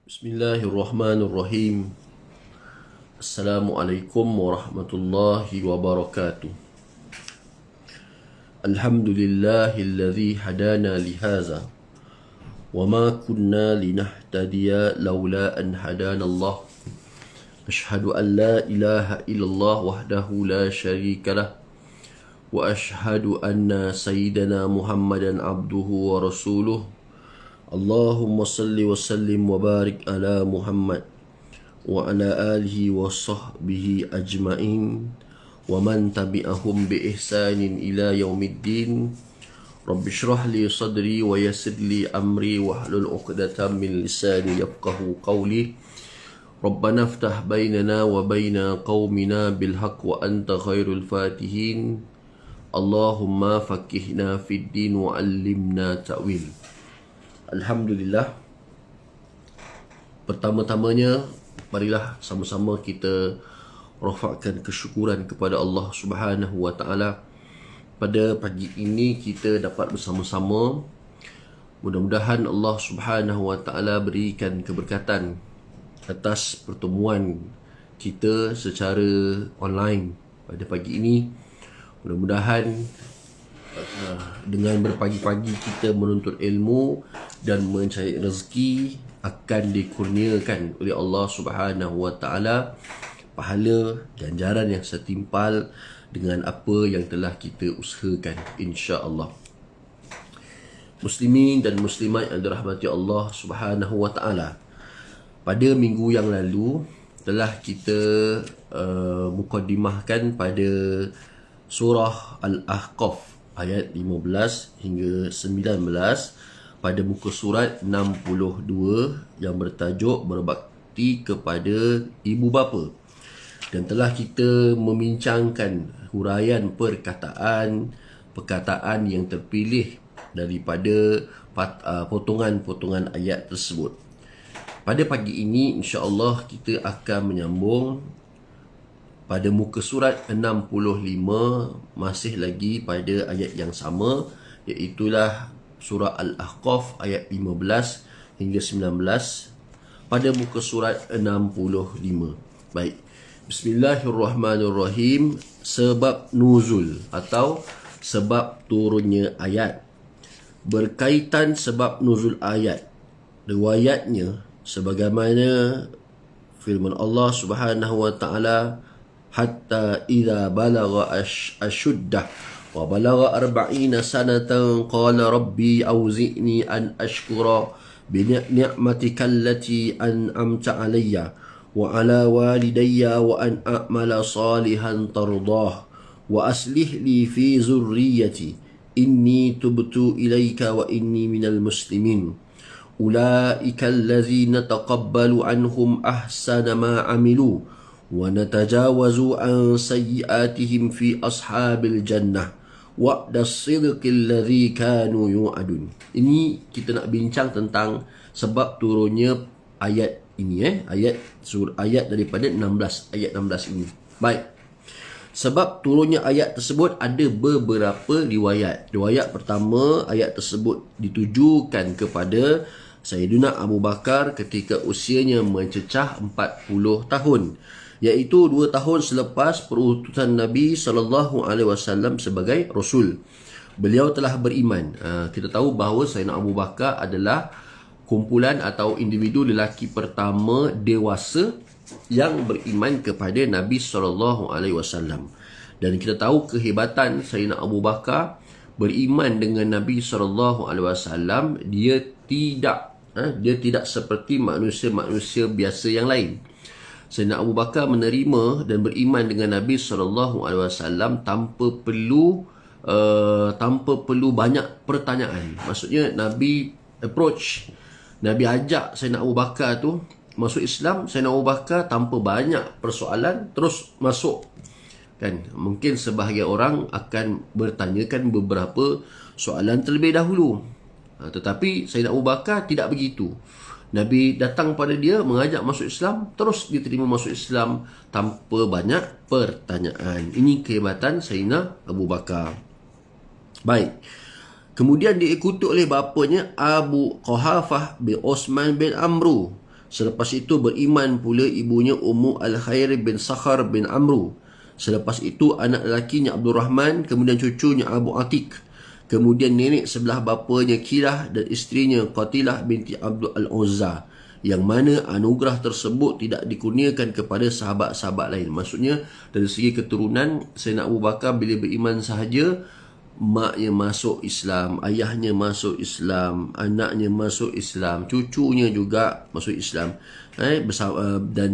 Bismillahirrahmanirrahim. Assalamualaikum warahmatullahi wabarakatuh. Alhamdulillahilladzi hadana lihaza wa ma kunna linahtadiya laula an hadana Allah. Ashhadu an la ilaha illallah wahdahu la syarika lah wa ashhadu anna sayyidana Muhammadan abduhu wa rasuluh. Allahumma salli wa sallim wa barik ala Muhammad wa ala alihi wa sahbihi ajma'in wa man tabi'ahum bi ihsanin ila yaumiddin. Rabbi shrah li sadri wa yassir li amri wa hlul 'uqdatam min lisani yafqahu qawli. Rabbana iftah bainana wa baina qaumina bil haqq wa anta khairul fatihin. Allahumma faqihna fid din wa 'allimna ta'wil. Alhamdulillah. Pertama-tamanya, marilah sama-sama kita rafakkan kesyukuran kepada Allah Subhanahu wa taala. Pada pagi ini kita dapat bersama-sama. Mudah-mudahan Allah Subhanahu wa taala berikan keberkatan atas pertemuan kita secara online pada pagi ini. Mudah-mudahan dengan berpagi-pagi kita menuntut ilmu dan mencari rezeki akan dikurniakan oleh Allah Subhanahu wa taala pahala ganjaran yang setimpal dengan apa yang telah kita usahakan, insya-Allah. Muslimin dan muslimat yang dirahmati Allah Subhanahu wa taala, pada minggu yang lalu telah kita mukadimahkan pada surah Al-Ahqaf ayat 15 hingga 19 pada muka surat 62 yang bertajuk berbakti kepada ibu bapa, dan telah kita membincangkan huraian perkataan yang terpilih daripada potongan-potongan ayat tersebut. Pada pagi ini insya-Allah kita akan menyambung pada muka surat 65, masih lagi pada ayat yang sama, iaitulah surah Al-Ahqaf ayat 15 hingga 19 pada muka surat 65. Baik. Bismillahirrahmanirrahim. Sebab nuzul atau sebab turunnya ayat. Berkaitan sebab nuzul ayat, riwayatnya sebagaimana firman Allah Subhanahu wa taala, hatta idza balagha ashuddah wa balagha 40 sanatan qala rabbi auzi'ni an ashkura bi ni'matika allati an'amta alayya wa ala walidayya wa an a'mala salihan tardah wa aslih li fi zurriyyati inni tubtu ilayka wa inni minal muslimin. Ulaika allazina taqabbalu anhum ahsana ma 'amilu wa natajawazu an sayyi'atihim fi ashabil jannah wa'das sidqil ladzi kanu yu'adun. Ini kita nak bincang tentang sebab turunnya ayat ini, ayat daripada 16, ayat 16 ini. Baik. Sebab turunnya ayat tersebut ada beberapa riwayat. Riwayat pertama, ayat tersebut ditujukan kepada Sayyidina Abu Bakar ketika usianya mencecah 40 tahun, iaitu 2 tahun selepas perutusan Nabi SAW sebagai Rasul. Beliau telah beriman. Kita tahu bahawa Sayyidina Abu Bakar adalah kumpulan atau individu lelaki pertama dewasa yang beriman kepada Nabi SAW. Dan kita tahu kehebatan Sayyidina Abu Bakar beriman dengan Nabi SAW. Dia tidak seperti manusia-manusia biasa yang lain. Sayyidina Abu Bakar menerima dan beriman dengan Nabi SAW tanpa perlu banyak pertanyaan. Maksudnya Nabi ajak Sayyidina Abu Bakar tu masuk Islam. Sayyidina Abu Bakar tanpa banyak persoalan terus masuk. Kan, mungkin sebahagian orang akan bertanyakan beberapa soalan terlebih dahulu. Tetapi Sayyidina Abu Bakar tidak begitu. Nabi datang pada dia, mengajak masuk Islam, terus diterima masuk Islam tanpa banyak pertanyaan. Ini kehebatan Sayyidina Abu Bakar. Baik. Kemudian diikuti oleh bapanya Abu Quhafah bin Osman bin Amru Selepas itu beriman pula ibunya Ummu Al-Khair bin Sakhar bin Amru. Selepas itu anak lelakinya Abdul Rahman, kemudian cucunya Abu Atik. Kemudian nenek sebelah bapanya Kilah dan isterinya Qatilah binti Abdul Al-Uzza. Yang mana anugerah tersebut tidak dikurniakan kepada sahabat-sahabat lain. Maksudnya dari segi keturunan, Sayyidina Abu Bakar bila beriman sahaja, maknya masuk Islam, ayahnya masuk Islam, anaknya masuk Islam, cucunya juga masuk Islam, dan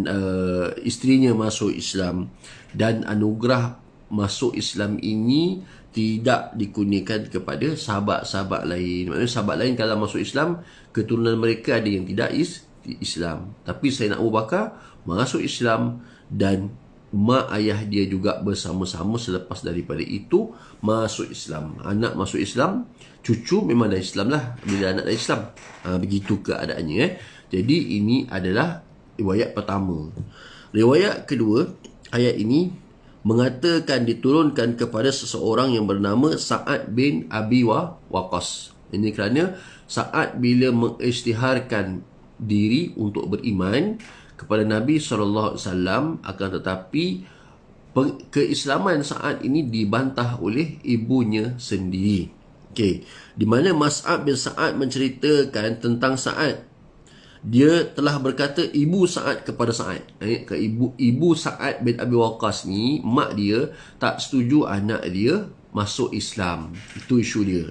isterinya masuk Islam. Dan anugerah masuk Islam ini tidak dikurniakan kepada sahabat-sahabat lain. Maksudnya sahabat lain kalau masuk Islam, keturunan mereka ada yang tidak Islam. Tapi Sayyidina Abu Bakar masuk Islam dan mak ayah dia juga bersama-sama selepas daripada itu masuk Islam. Anak masuk Islam, cucu memang dah Islam lah bila anak dah Islam. Begitu keadaannya. Jadi ini adalah riwayat pertama. Riwayat kedua, ayat ini mengatakan diturunkan kepada seseorang yang bernama Sa'ad bin Abi Waqqas. Ini kerana Sa'ad bila mengisytiharkan diri untuk beriman kepada Nabi SAW, akan tetapi keislaman Sa'ad ini dibantah oleh ibunya sendiri. Okey, di mana Mas'ab bin Sa'ad menceritakan tentang Sa'ad. Dia telah berkata ibu Sa'ad kepada Sa'ad. Ibu Sa'ad bin Abi Waqqas ni, mak dia tak setuju anak dia masuk Islam. Itu isu dia.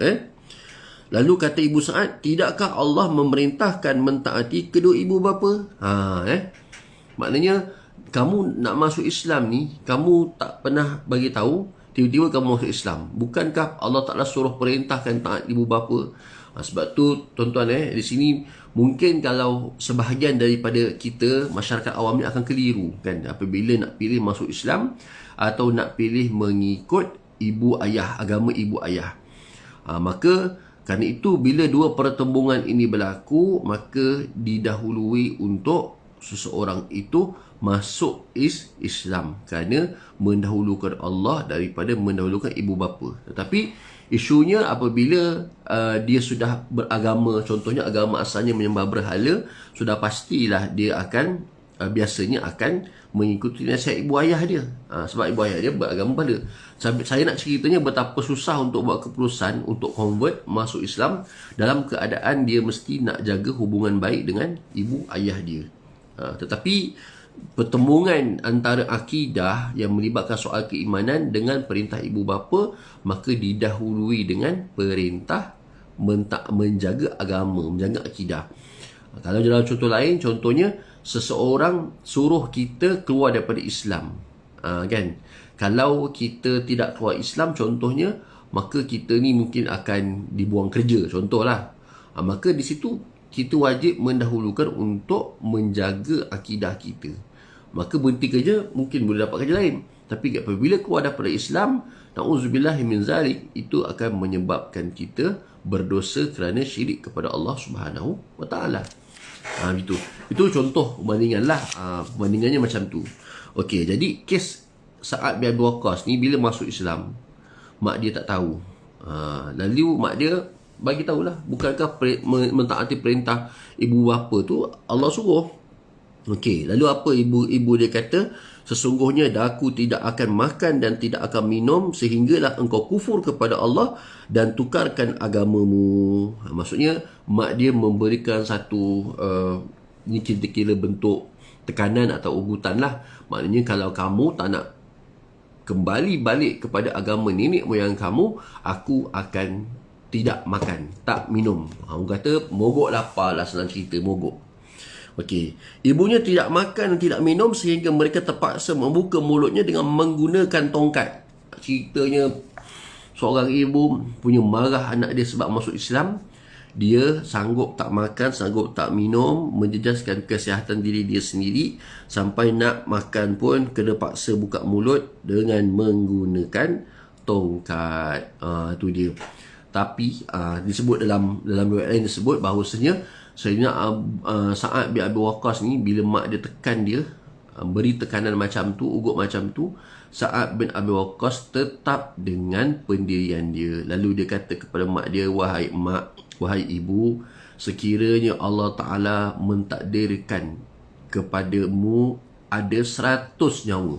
Lalu kata ibu Sa'ad, tidakkah Allah memerintahkan mentaati kedua ibu bapa? Maknanya kamu nak masuk Islam ni, kamu tak pernah bagi tahu, tiba-tiba kamu masuk Islam. Bukankah Allah Ta'ala suruh perintahkan taat ibu bapa? Sebab tu tuan-tuan di sini mungkin kalau sebahagian daripada kita, masyarakat awam ni akan keliru kan, apabila nak pilih masuk Islam atau nak pilih mengikut ibu ayah, agama ibu ayah. Maka kerana itu bila dua pertembungan ini berlaku, maka didahului untuk seseorang itu masuk Islam kerana mendahulukan Allah daripada mendahulukan ibu bapa. Tetapi isunya apabila dia sudah beragama, contohnya agama asalnya menyembah berhala, sudah pastilah dia akan biasanya akan mengikuti nasihat ibu ayah dia. Sebab ibu ayah dia beragama pada. Saya nak ceritanya betapa susah untuk buat keputusan untuk convert masuk Islam dalam keadaan dia mesti nak jaga hubungan baik dengan ibu ayah dia. Tetapi pertembungan antara akidah yang melibatkan soal keimanan dengan perintah ibu bapa, maka didahului dengan perintah menjaga agama, menjaga akidah. Kalau dalam contoh lain, contohnya seseorang suruh kita keluar daripada Islam, kan? Kalau kita tidak keluar Islam, contohnya, maka kita ni mungkin akan dibuang kerja, contohlah. Maka di situ kita wajib mendahulukan untuk menjaga akidah kita. Maka berhenti kerja, mungkin boleh dapat kerja lain. Tapi apabila keluar daripada Islam, na'udzubillahi min zalik, itu akan menyebabkan kita berdosa kerana syirik kepada Allah Subhanahu wa taala. Gitu. Itu contoh perbandingan lah. Perbandingannya macam tu. Okey, jadi kes Sa'ad bin Abi Waqqas ni bila masuk Islam, mak dia tak tahu. Lalu mak dia bagi tahulah, bukankah mentaati perintah ibu bapa tu Allah suruh. Okey, lalu apa ibu dia kata? Sesungguhnya aku tidak akan makan dan tidak akan minum sehinggalah engkau kufur kepada Allah dan tukarkan agamamu. Maksudnya mak dia memberikan satu ini kira-kira bentuk tekanan atau ugutan lah. Maknanya kalau kamu tak nak kembali balik kepada agama nenek moyang kamu, aku akan tidak makan, tak minum. Orang kata mogok lapar lah, senang cerita, mogok. Okey, ibunya tidak makan dan tidak minum sehingga mereka terpaksa membuka mulutnya dengan menggunakan tongkat. Ceritanya seorang ibu punya marah anak dia sebab masuk Islam. Dia sanggup tak makan, sanggup tak minum, menjejaskan kesihatan diri dia sendiri, sampai nak makan pun kena paksa buka mulut dengan menggunakan tongkat. Itu dia. Tapi disebut dalam riwayat lain disebut bahawasanya Sayyidina Sa'ad bin Abi Waqqas ni, bila mak dia tekan dia, beri tekanan macam tu, ugut macam tu, Sa'ad bin Abi Waqqas tetap dengan pendirian dia. Lalu dia kata kepada mak dia, wahai mak, wahai ibu, sekiranya Allah Ta'ala mentakdirkan kepadamu ada 100 nyawa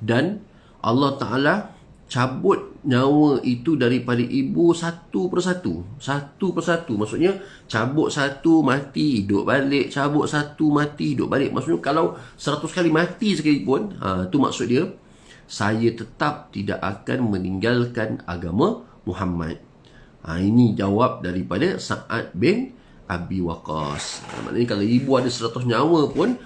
dan Allah Ta'ala cabut nyawa itu daripada ibu satu persatu. Maksudnya cabut satu, mati, hidup balik, cabut satu, mati, hidup balik. Maksudnya kalau 100 kali mati sekalipun, tu maksud dia, saya tetap tidak akan meninggalkan agama Muhammad. Ini jawab daripada Sa'ad bin Abi Waqqas. Maknanya kalau ibu ada 100 nyawa pun,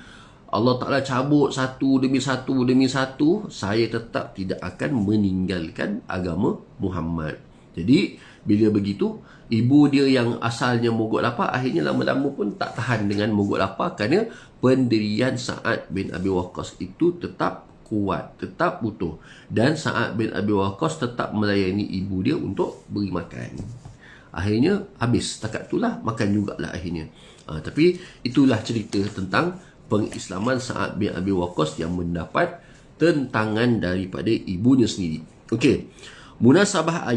Allah Ta'ala cabut satu demi satu, saya tetap tidak akan meninggalkan agama Muhammad. Jadi, bila begitu, ibu dia yang asalnya mogok lapar, akhirnya lama-lama pun tak tahan dengan mogok lapar kerana pendirian Sa'ad bin Abi Waqqas itu tetap kuat, tetap utuh. Dan Sa'ad bin Abi Waqqas tetap melayani ibu dia untuk beri makan. Akhirnya, habis. Setakat itulah, makan jugalah akhirnya. Tapi, itulah cerita tentang pengislaman Sa'ad bin Abi Waqqas yang mendapat tentangan daripada ibunya sendiri. Okey. Munasabah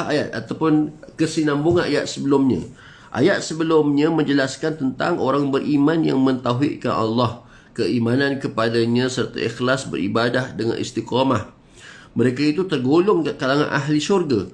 ayat ataupun kesinambungan ayat sebelumnya. Ayat sebelumnya menjelaskan tentang orang beriman yang mentauhidkan Allah, keimanan kepadanya serta ikhlas beribadah dengan istiqamah. Mereka itu tergolong ke kalangan ahli syurga.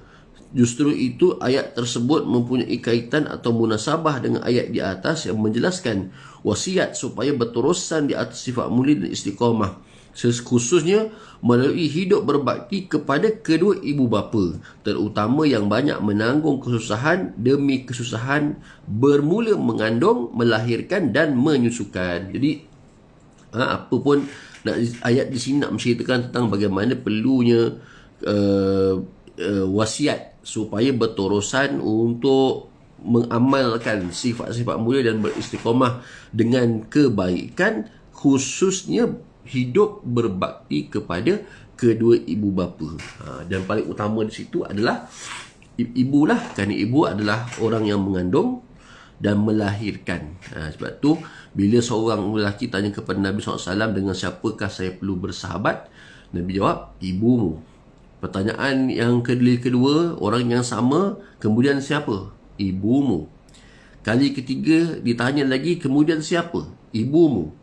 Justru itu ayat tersebut mempunyai kaitan atau munasabah dengan ayat di atas yang menjelaskan wasiat supaya berterusan di atas sifat mulia dan istiqamah, khususnya melalui hidup berbakti kepada kedua ibu bapa, terutama yang banyak menanggung kesusahan demi kesusahan bermula mengandung, melahirkan dan menyusukan. Jadi apa pun ayat di sini nak menceritakan tentang bagaimana perlunya wasiat supaya berterusan untuk mengamalkan sifat-sifat mulia dan beristiqamah dengan kebaikan, khususnya hidup berbakti kepada kedua ibu bapa. Dan paling utama di situ adalah ibulah, kerana ibu adalah orang yang mengandung dan melahirkan. Sebab tu bila seorang lelaki tanya kepada Nabi SAW, dengan siapakah saya perlu bersahabat, Nabi jawab, ibumu. Pertanyaan yang kedua, orang yang sama, kemudian siapa? Ibumu. Kali ketiga ditanya lagi, kemudian siapa? Ibumu.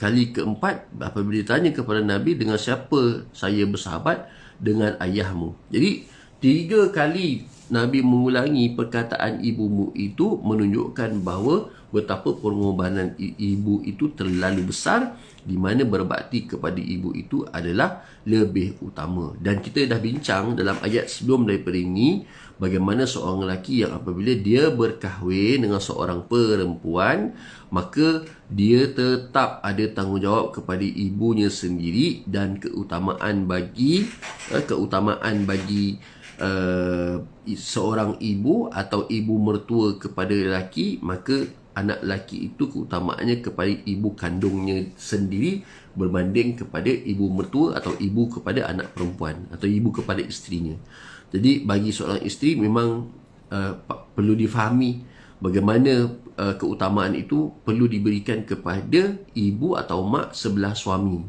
Kali keempat, apabila ditanya kepada Nabi, dengan siapa saya bersahabat? Dengan ayahmu. Jadi 3 kali Nabi mengulangi perkataan ibumu itu menunjukkan bahawa betapa pengorbanan ibu itu terlalu besar, di mana berbakti kepada ibu itu adalah lebih utama. Dan kita dah bincang dalam ayat sebelum daripada ini, bagaimana seorang lelaki yang apabila dia berkahwin dengan seorang perempuan, maka dia tetap ada tanggungjawab kepada ibunya sendiri, dan keutamaan bagi seorang ibu atau ibu mertua kepada lelaki, maka anak lelaki itu keutamaannya kepada ibu kandungnya sendiri berbanding kepada ibu mertua atau ibu kepada anak perempuan atau ibu kepada isterinya. Jadi bagi seorang isteri memang perlu difahami bagaimana keutamaan itu perlu diberikan kepada ibu atau mak sebelah suami.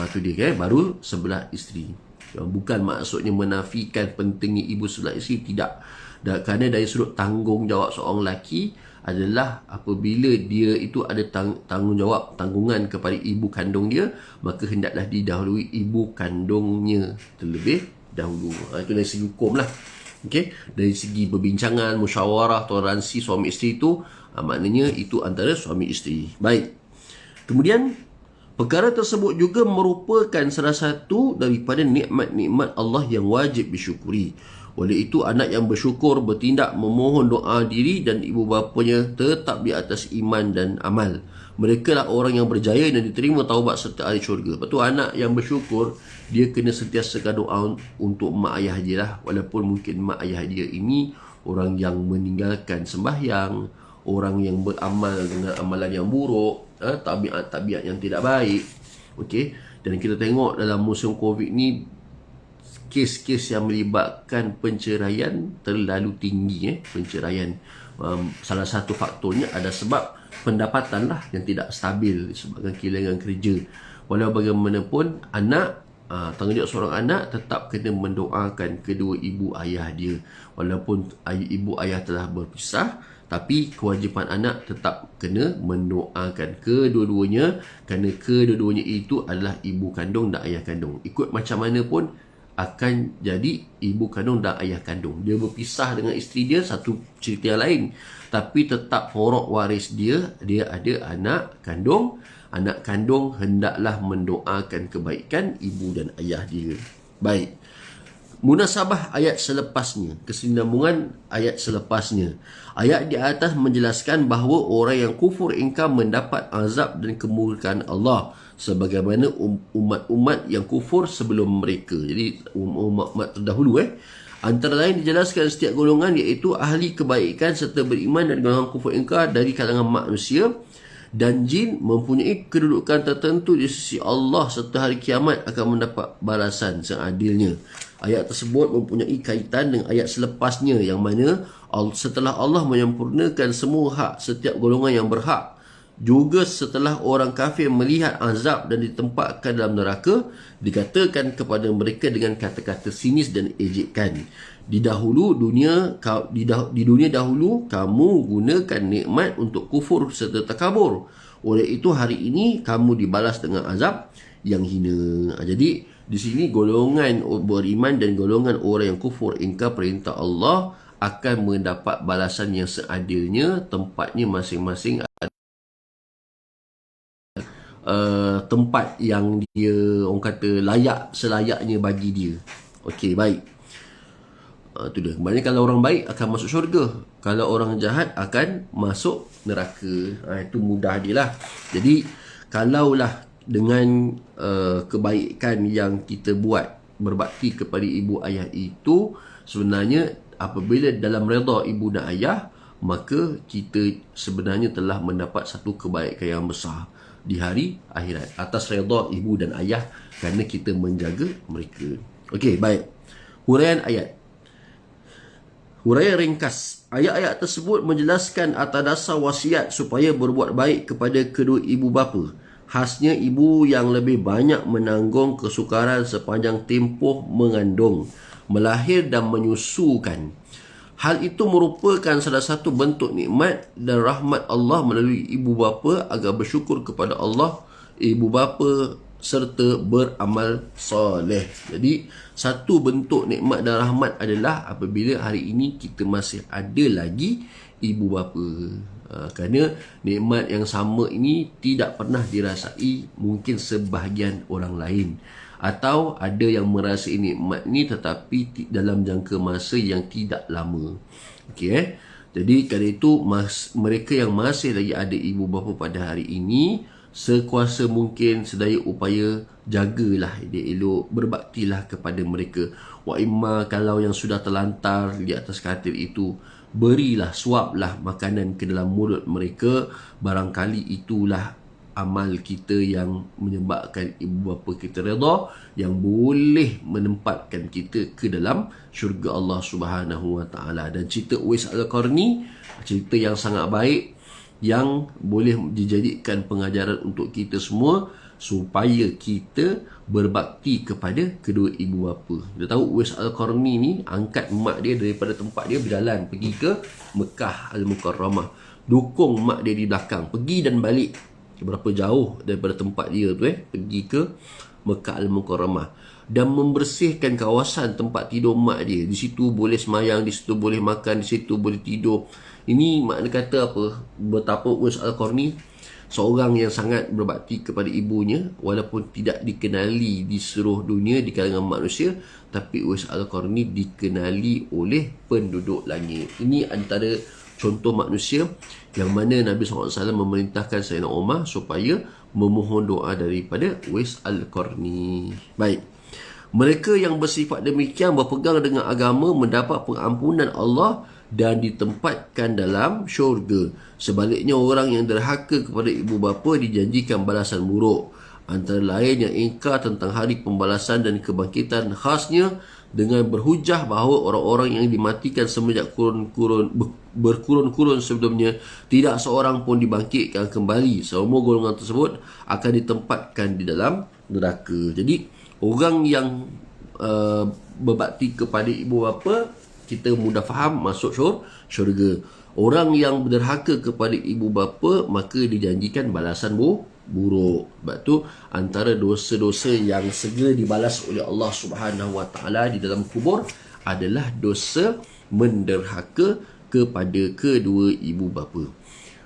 Itu dia kan, baru sebelah isteri. Bukan maksudnya menafikan pentingnya ibu sebelah isteri, tidak. Kerana dari sudut tanggungjawab seorang lelaki adalah apabila dia itu ada tanggungan kepada ibu kandung dia, maka hendaklah didahului ibu kandungnya terlebih dahulu. Itu dari segi hukum lah. Okay? Dari segi perbincangan, musyawarah, toleransi suami isteri itu, maknanya itu antara suami isteri. Baik. Kemudian perkara tersebut juga merupakan salah satu daripada nikmat-nikmat Allah yang wajib disyukuri. Oleh itu, anak yang bersyukur bertindak memohon doa diri dan ibu bapanya tetap di atas iman dan amal. Mereka lah orang yang berjaya dan diterima taubat serta ahli syurga. Lepas tu anak yang bersyukur, dia kena sentiasa doa untuk mak ayah dia lah. Walaupun mungkin mak ayah dia ini orang yang meninggalkan sembahyang, orang yang beramal dengan amalan yang buruk, tabiat-tabiat yang tidak baik. Okey. Dan kita tengok dalam musim Covid ni, kes-kes yang melibatkan penceraian terlalu tinggi. Penceraian, salah satu faktornya ada sebab pendapatan lah yang tidak stabil disebabkan kehilangan kerja. Walau bagaimanapun, anak tanggungjawab seorang anak tetap kena mendoakan kedua ibu ayah dia. Walaupun ibu ayah telah berpisah, tapi kewajipan anak tetap kena mendoakan kedua-duanya, kerana kedua-duanya itu adalah ibu kandung dan ayah kandung. Ikut macam mana pun akan jadi ibu kandung dan ayah kandung. Dia berpisah dengan isteri dia, satu cerita yang lain, tapi tetap forok waris dia ada anak kandung. Anak kandung hendaklah mendoakan kebaikan ibu dan ayah dia. Baik. Munasabah ayat selepasnya, kesinambungan ayat selepasnya. Ayat di atas menjelaskan bahawa orang yang kufur ingkar mendapat azab dan kemurkaan Allah sebagaimana umat-umat yang kufur sebelum mereka. Jadi umat-umat terdahulu antara lain dijelaskan setiap golongan iaitu ahli kebaikan serta beriman dan golongan kufur ingkar dari kalangan manusia dan jin mempunyai kedudukan tertentu di sisi Allah serta hari kiamat akan mendapat balasan seadilnya. Ayat tersebut mempunyai kaitan dengan ayat selepasnya yang mana setelah Allah menyempurnakan semua hak setiap golongan yang berhak, juga setelah orang kafir melihat azab dan ditempatkan dalam neraka, dikatakan kepada mereka dengan kata-kata sinis dan ejekan. Di dunia dahulu kamu gunakan nikmat untuk kufur serta takabur. Oleh itu hari ini kamu dibalas dengan azab yang hina. Jadi di sini golongan beriman dan golongan orang yang kufur ingkar perintah Allah akan mendapat balasan yang seadilnya. Tempatnya masing-masing tempat yang dia, orang kata, layak selayaknya bagi dia. Okey, baik. Itu dia. Maknanya kalau orang baik akan masuk syurga, kalau orang jahat akan masuk neraka. Itu mudah dia lah. Jadi kalaulah dengan kebaikan yang kita buat, berbakti kepada ibu ayah itu, sebenarnya apabila dalam redha ibu dan ayah, maka kita sebenarnya telah mendapat satu kebaikan yang besar di hari akhirat atas redha ibu dan ayah kerana kita menjaga mereka. Okey, baik. Huraian ayat. Huraian ringkas. Ayat-ayat tersebut menjelaskan atas dasar wasiat supaya berbuat baik kepada kedua ibu bapa. Khasnya ibu yang lebih banyak menanggung kesukaran sepanjang tempoh mengandung, melahir dan menyusukan. Hal itu merupakan salah satu bentuk nikmat dan rahmat Allah melalui ibu bapa agar bersyukur kepada Allah, ibu bapa serta beramal soleh. Jadi satu bentuk nikmat dan rahmat adalah apabila hari ini kita masih ada lagi ibu bapa. Kerana nikmat yang sama ini tidak pernah dirasai mungkin sebahagian orang lain, atau ada yang merasai nikmat ni tetapi dalam jangka masa yang tidak lama. Okey, jadi kerana itu mereka yang masih lagi ada ibu bapa pada hari ini, sekuasa mungkin sedaya upaya jagalah dia elok, berbaktilah kepada mereka. Wa imma kalau yang sudah terlantar di atas katil itu, berilah, suaplah makanan ke dalam mulut mereka. Barangkali itulah amal kita yang menyebabkan ibu bapa kita redha, yang boleh menempatkan kita ke dalam syurga Allah Subhanahu Wa Taala. Dan cerita Uwais Al-Qarni, cerita yang sangat baik yang boleh dijadikan pengajaran untuk kita semua supaya kita berbakti kepada kedua ibu bapa. Kita tahu Uwais Al-Qarni ni angkat mak dia daripada tempat dia berjalan pergi ke Mekah Al-Mukarramah, dukung mak dia di belakang, pergi dan balik berapa jauh daripada tempat dia tu pergi ke Mekah Al-Mukarramah, dan membersihkan kawasan tempat tidur mak dia. Di situ boleh semayang, di situ boleh makan, di situ boleh tidur. Ini makna kata apa? Betapa Uwais Al-Qarni seorang yang sangat berbakti kepada ibunya, walaupun tidak dikenali di seluruh dunia di kalangan manusia, tapi Uwais Al-Qarni dikenali oleh penduduk langit. Ini antara contoh manusia yang mana Nabi SAW memerintahkan Sayyidina Umar supaya memohon doa daripada Uwais Al-Qarni. Baik. Mereka yang bersifat demikian berpegang dengan agama mendapat pengampunan Allah dan ditempatkan dalam syurga. Sebaliknya orang yang derhaka kepada ibu bapa dijanjikan balasan buruk. Antara lain yang ingkar tentang hari pembalasan dan kebangkitan, khasnya dengan berhujah bahawa orang-orang yang dimatikan semenjak berkurun-kurun sebelumnya tidak seorang pun dibangkitkan kembali. Semua golongan tersebut akan ditempatkan di dalam neraka. Jadi Orang yang berbakti kepada ibu bapa, kita mudah faham masuk syurga. Orang yang berderhaka kepada ibu bapa, maka dijanjikan balasan buruk. Sebab tu antara dosa-dosa yang segera dibalas oleh Allah Subhanahu Wa Taala di dalam kubur adalah dosa menderhaka kepada kedua ibu bapa.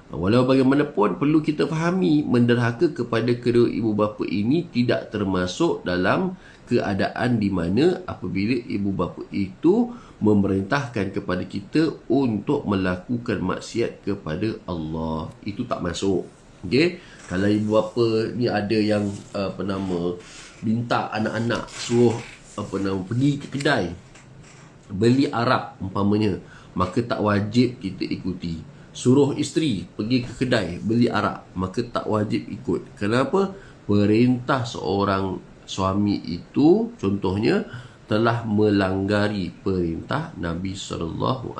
Walau bagaimanapun perlu kita fahami, menderhaka kepada kedua ibu bapa ini tidak termasuk dalam keadaan di mana apabila ibu bapa itu memerintahkan kepada kita untuk melakukan maksiat kepada Allah. Itu tak masuk. Okey, kalau ibu bapa ni ada yang minta anak-anak suruh pergi ke kedai beli arak umpamanya, maka tak wajib kita ikuti. Suruh isteri pergi ke kedai beli arak, maka tak wajib ikut. Kenapa? Perintah seorang suami itu contohnya telah melanggari perintah Nabi SAW,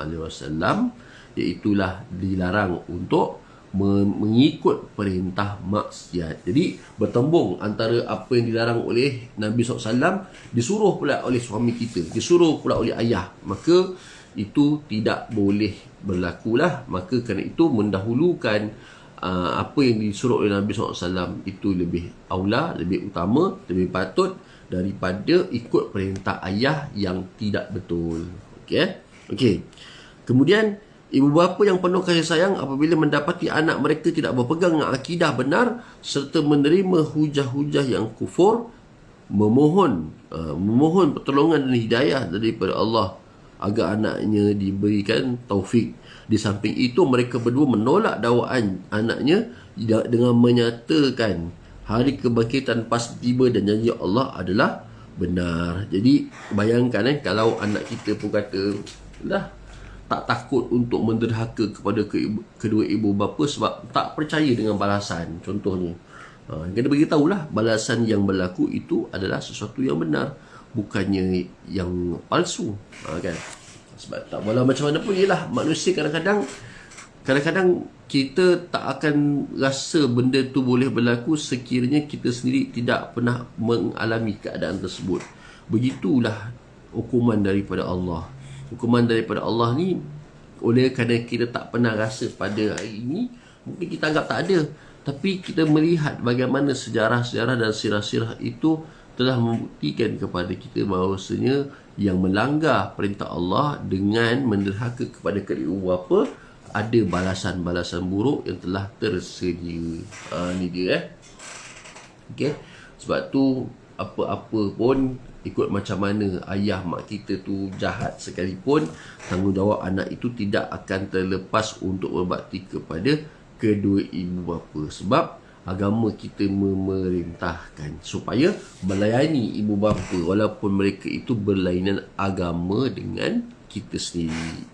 iaitulah dilarang untuk mengikut perintah maksiat. Jadi bertembung antara apa yang dilarang oleh Nabi SAW, disuruh pula oleh suami kita, disuruh pula oleh ayah, maka itu tidak boleh berlakulah. Maka kerana itu mendahulukan apa yang disuruh oleh Nabi SAW itu lebih aula, lebih utama, lebih patut daripada ikut perintah ayah yang tidak betul. Okey. Kemudian ibu bapa yang penuh kasih sayang apabila mendapati anak mereka tidak berpegang dengan akidah benar serta menerima hujah-hujah yang kufur, memohon pertolongan dan hidayah daripada Allah agar anaknya diberikan taufik. Di samping itu, mereka berdua menolak dakwaan anaknya dengan menyatakan hari kebangkitan pasti tiba dan janji Allah adalah benar. Jadi bayangkan kalau anak kita pun kata dah tak takut untuk menderhaka kepada kedua ibu bapa sebab tak percaya dengan balasan, contohnya. Kena beritahulah balasan yang berlaku itu adalah sesuatu yang benar, bukannya yang palsu. Kan? Sebab tak, walau macam mana pun, ialah manusia kadang-kadang kita tak akan rasa benda tu boleh berlaku sekiranya kita sendiri tidak pernah mengalami keadaan tersebut. Begitulah hukuman daripada Allah. Hukuman daripada Allah ni, oleh kerana kita tak pernah rasa pada hari ini, mungkin kita anggap tak ada. Tapi kita melihat bagaimana sejarah-sejarah dan sirah-sirah itu telah membuktikan kepada kita bahawasanya yang melanggar perintah Allah dengan menderhaka kepada kedua bapa ada balasan-balasan buruk yang telah tersedia. Ni dia Okay. Sebab tu apa-apa pun ikut macam mana ayah mak kita tu jahat sekalipun, tanggungjawab anak itu tidak akan terlepas untuk berbakti kepada kedua ibu bapa. Sebab agama kita memerintahkan supaya melayani ibu bapa walaupun mereka itu berlainan agama dengan kita sendiri.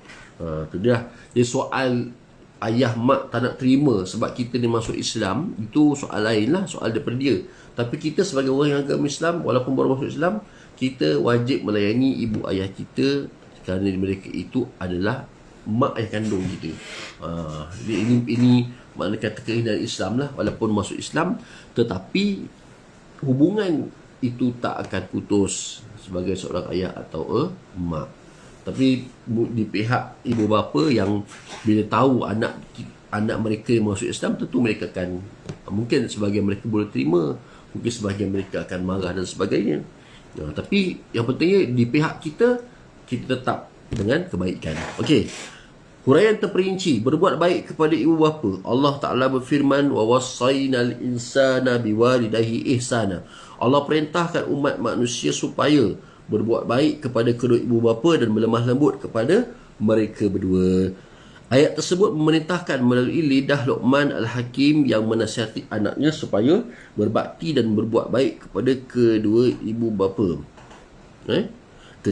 Tu dia. Jadi soal ayah mak tak nak terima sebab kita ni masuk Islam, itu soal lain lah, soal daripada dia. Tapi kita sebagai orang yang agama Islam, walaupun baru masuk Islam, kita wajib melayani ibu ayah kita kerana mereka itu adalah mak ayah kandung kita. Jadi ini makna kata keinginan Islam lah, walaupun masuk Islam, tetapi hubungan itu tak akan putus sebagai seorang ayah atau mak. Tapi di pihak ibu bapa yang bila tahu anak mereka yang masuk Islam, tentu mereka akan, mungkin sebahagian mereka boleh terima, mungkin sebahagian mereka akan marah dan sebagainya. Tapi yang pentingnya di pihak kita tetap dengan kebaikan. Okey. Huraian terperinci, berbuat baik kepada ibu bapa. Allah Ta'ala berfirman, wa wassaynal insana biwalidayhi ihsana. Allah perintahkan umat manusia supaya berbuat baik kepada kedua ibu bapa dan berlemah lembut kepada mereka berdua. Ayat tersebut memerintahkan melalui lidah Luqman Al-Hakim yang menasihati anaknya supaya berbakti dan berbuat baik kepada kedua ibu bapa.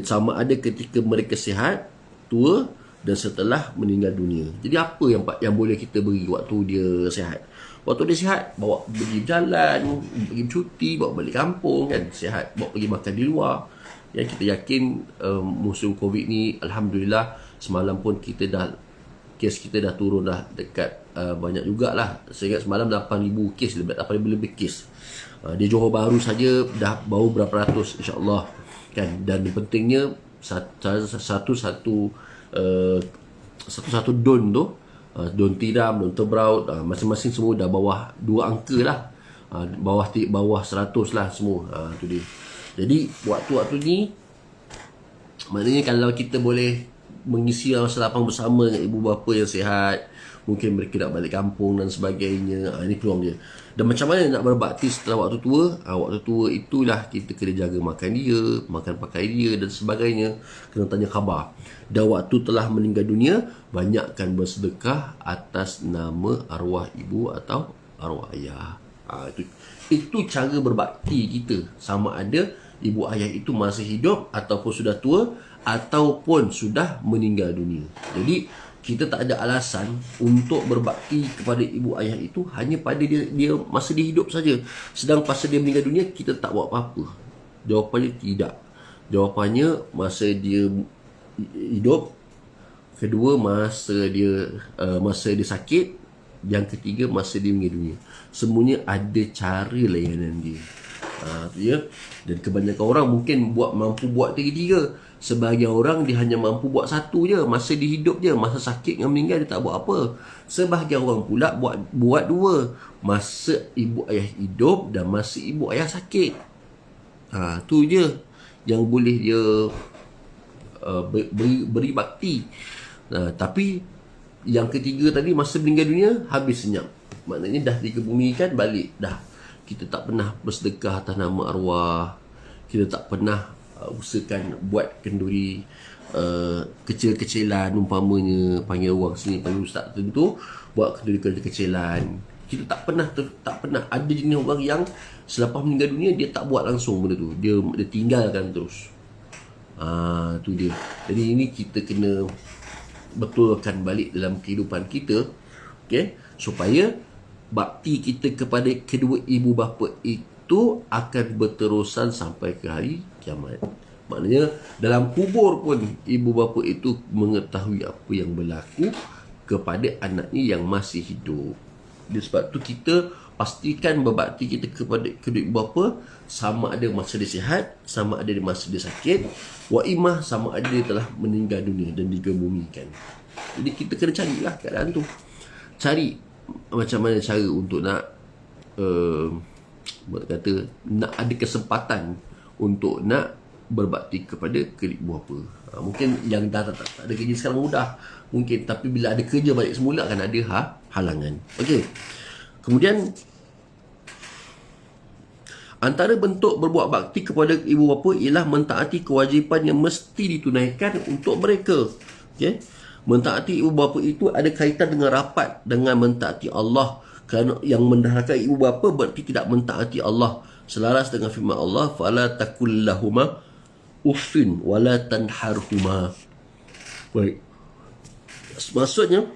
Sama ada ketika mereka sihat, tua dan setelah meninggal dunia. Jadi apa yang boleh kita beri waktu dia sihat? Waktu dia sihat, bawa pergi berjalan, pergi bercuti, bawa balik kampung kan, sihat, bawa pergi makan di luar. Yang kita yakin musim Covid ni, alhamdulillah, semalam pun kita kes kita dah turun dah dekat banyak jugalah. Saya ingat semalam 8,000 kes, 8,000 lebih kes. Di Johor Bahru saja dah baru berapa ratus, insya-Allah kan. Dan pentingnya satu don tu, don tiram, don tebraut, masing-masing semua dah bawah 2 angka lah, bawah 100 lah semua. Tu dia. Jadi waktu-waktu ni maknanya kalau kita boleh mengisi masa lapang bersama dengan ibu bapa yang sihat, mungkin mereka nak balik kampung dan sebagainya, ini peluang dia. Dan macam mana nak berbakti setelah waktu tua? Waktu tua itulah kita kena jaga makan dia, makan pakai dia dan sebagainya, kena tanya khabar. Dan waktu telah meninggal dunia, banyakkan bersedekah atas nama arwah ibu atau arwah ayah. Itu cara berbakti kita, sama ada ibu ayah itu masih hidup ataupun sudah tua ataupun sudah meninggal dunia. Jadi kita tak ada alasan untuk berbakti kepada ibu ayah itu hanya pada dia masa dia hidup saja. Sedang masa dia meninggal dunia kita tak buat apa-apa. Jawapannya tidak. Jawapannya masa dia hidup, kedua masa dia sakit, yang ketiga masa dia meninggal dunia. Semuanya ada cara layanan dia. Ya. Dan kebanyakan orang mungkin mampu buat tiga-tiga. Sebahagian orang dia hanya mampu buat satu je, masa dia hidup je, masa sakit dengan meninggal dia tak buat apa. Sebahagian orang pula buat dua, masa ibu ayah hidup dan masa ibu ayah sakit. Tu je yang boleh dia beri bakti. Tapi yang ketiga tadi, masa meninggal dunia habis senyap. Maknanya dah dikebumikan balik dah. Kita tak pernah bersedekah atas nama arwah. Kita tak pernah usahakan buat kenduri kecil-kecilan, umpamanya panggil orang sini, panggil ustaz tertentu buat kenduri kecil-kecilan. Kita tak pernah ada jenis orang yang selepas meninggal dunia dia tak buat langsung benda tu, dia tinggalkan terus. Tu dia. Jadi ini kita kena betulkan balik dalam kehidupan kita, okey, supaya bakti kita kepada kedua ibu bapa itu akan berterusan sampai ke hari kiamat. Maknanya dalam kubur pun ibu bapa itu mengetahui apa yang berlaku kepada anaknya yang masih hidup. Jadi sebab tu kita pastikan berbakti kita kepada kedua ibu bapa, sama ada masa dia sihat, sama ada masa dia sakit, wa imah sama ada dia telah meninggal dunia dan dikebumikan. Jadi kita kena carilah keadaan tu. Cari macam mana cara untuk nak nak ada kesempatan untuk nak berbakti kepada kedua ibu bapa. Mungkin yang dah tak ada kerja sekarang mudah mungkin, tapi bila ada kerja balik semula akan ada halangan. Okey. Kemudian antara bentuk berbuat bakti kepada ibu bapa ialah mentaati kewajipan yang mesti ditunaikan untuk mereka. Okey. Mentaati ibu bapa itu ada kaitan dengan rapat dengan mentaati Allah. Kerana yang mendahului ibu bapa berarti tidak mentaati Allah. Selaras dengan firman Allah, fala takul lahuma uffin wala tanharhuma. Baik. Maksudnya,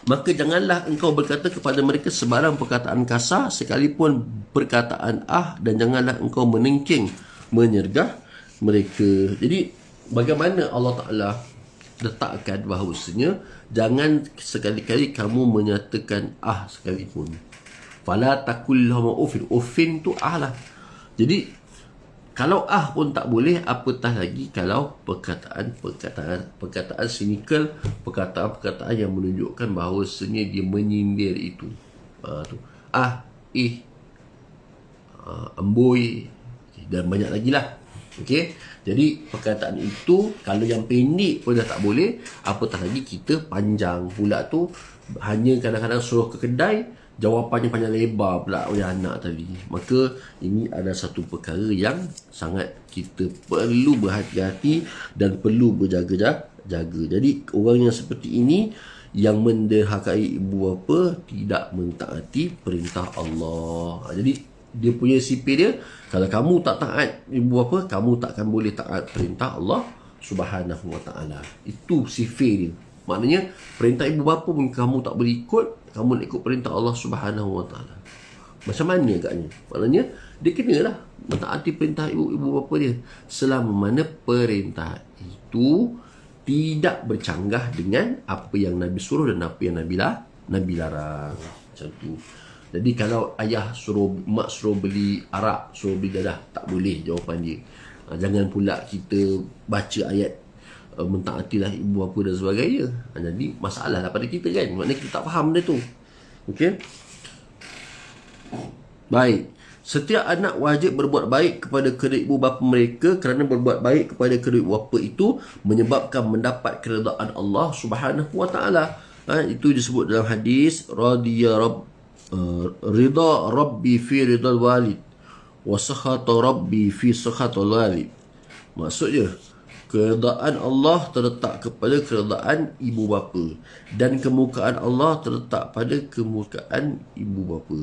maka janganlah engkau berkata kepada mereka sebarang perkataan kasar sekalipun perkataan dan janganlah engkau menengking menyergah mereka. Jadi bagaimana Allah Ta'ala letakkan bahawasanya jangan sekali-kali kamu menyatakan sekalipun. Fala takul lahum uffin. Uffin tu lah. Jadi kalau pun tak boleh, apatah lagi kalau perkataan sinikal, perkataan yang menunjukkan bahawasanya dia menyindir itu. Tu. Amboi dan banyak lagi lah. Okey. Jadi perkataan itu kalau yang pendek pun dah tak boleh, apatah lagi kita panjang pula tu, hanya kadang-kadang suruh ke kedai, jawapannya panjang lebar pula oleh anak tadi. Maka ini ada satu perkara yang sangat kita perlu berhati-hati dan perlu berjaga-jaga. Jadi orang yang seperti ini yang menderhakai ibu bapa tidak mentaati perintah Allah. Jadi dia punya sipir dia, kalau kamu tak taat ibu bapa, kamu tak akan boleh taat perintah Allah Subhanahu Wa Taala. Itu sifir dia. Maknanya perintah ibu bapa pun kamu tak boleh ikut, kamu nak ikut perintah Allah Subhanahu Wa Taala. Macam mana agaknya? Maknanya dia kenalah mentaati perintah ibu bapa dia selama mana perintah itu tidak bercanggah dengan apa yang Nabi suruh dan apa yang Nabi larang. Macam tu. Jadi kalau ayah mak suruh beli arak, suruh beli dadah, tak boleh jawapan dia. Jangan pula kita baca ayat mentaatilah ibu bapa dan sebagainya. Jadi masalah lah pada kita kan. Maknanya kita tak faham benda tu. Okey. Baik. Setiap anak wajib berbuat baik kepada kedua ibu bapa mereka, kerana berbuat baik kepada kedua ibu bapa itu menyebabkan mendapat keredaan Allah Subhanahu wa taala. Itu disebut dalam hadis ridha rabbi fi ridal walid wa sakhata rabbi fi sakhatil walid. Maksudnya keredaan Allah terletak kepada keredaan ibu bapa dan kemurkaan Allah terletak pada kemurkaan ibu bapa.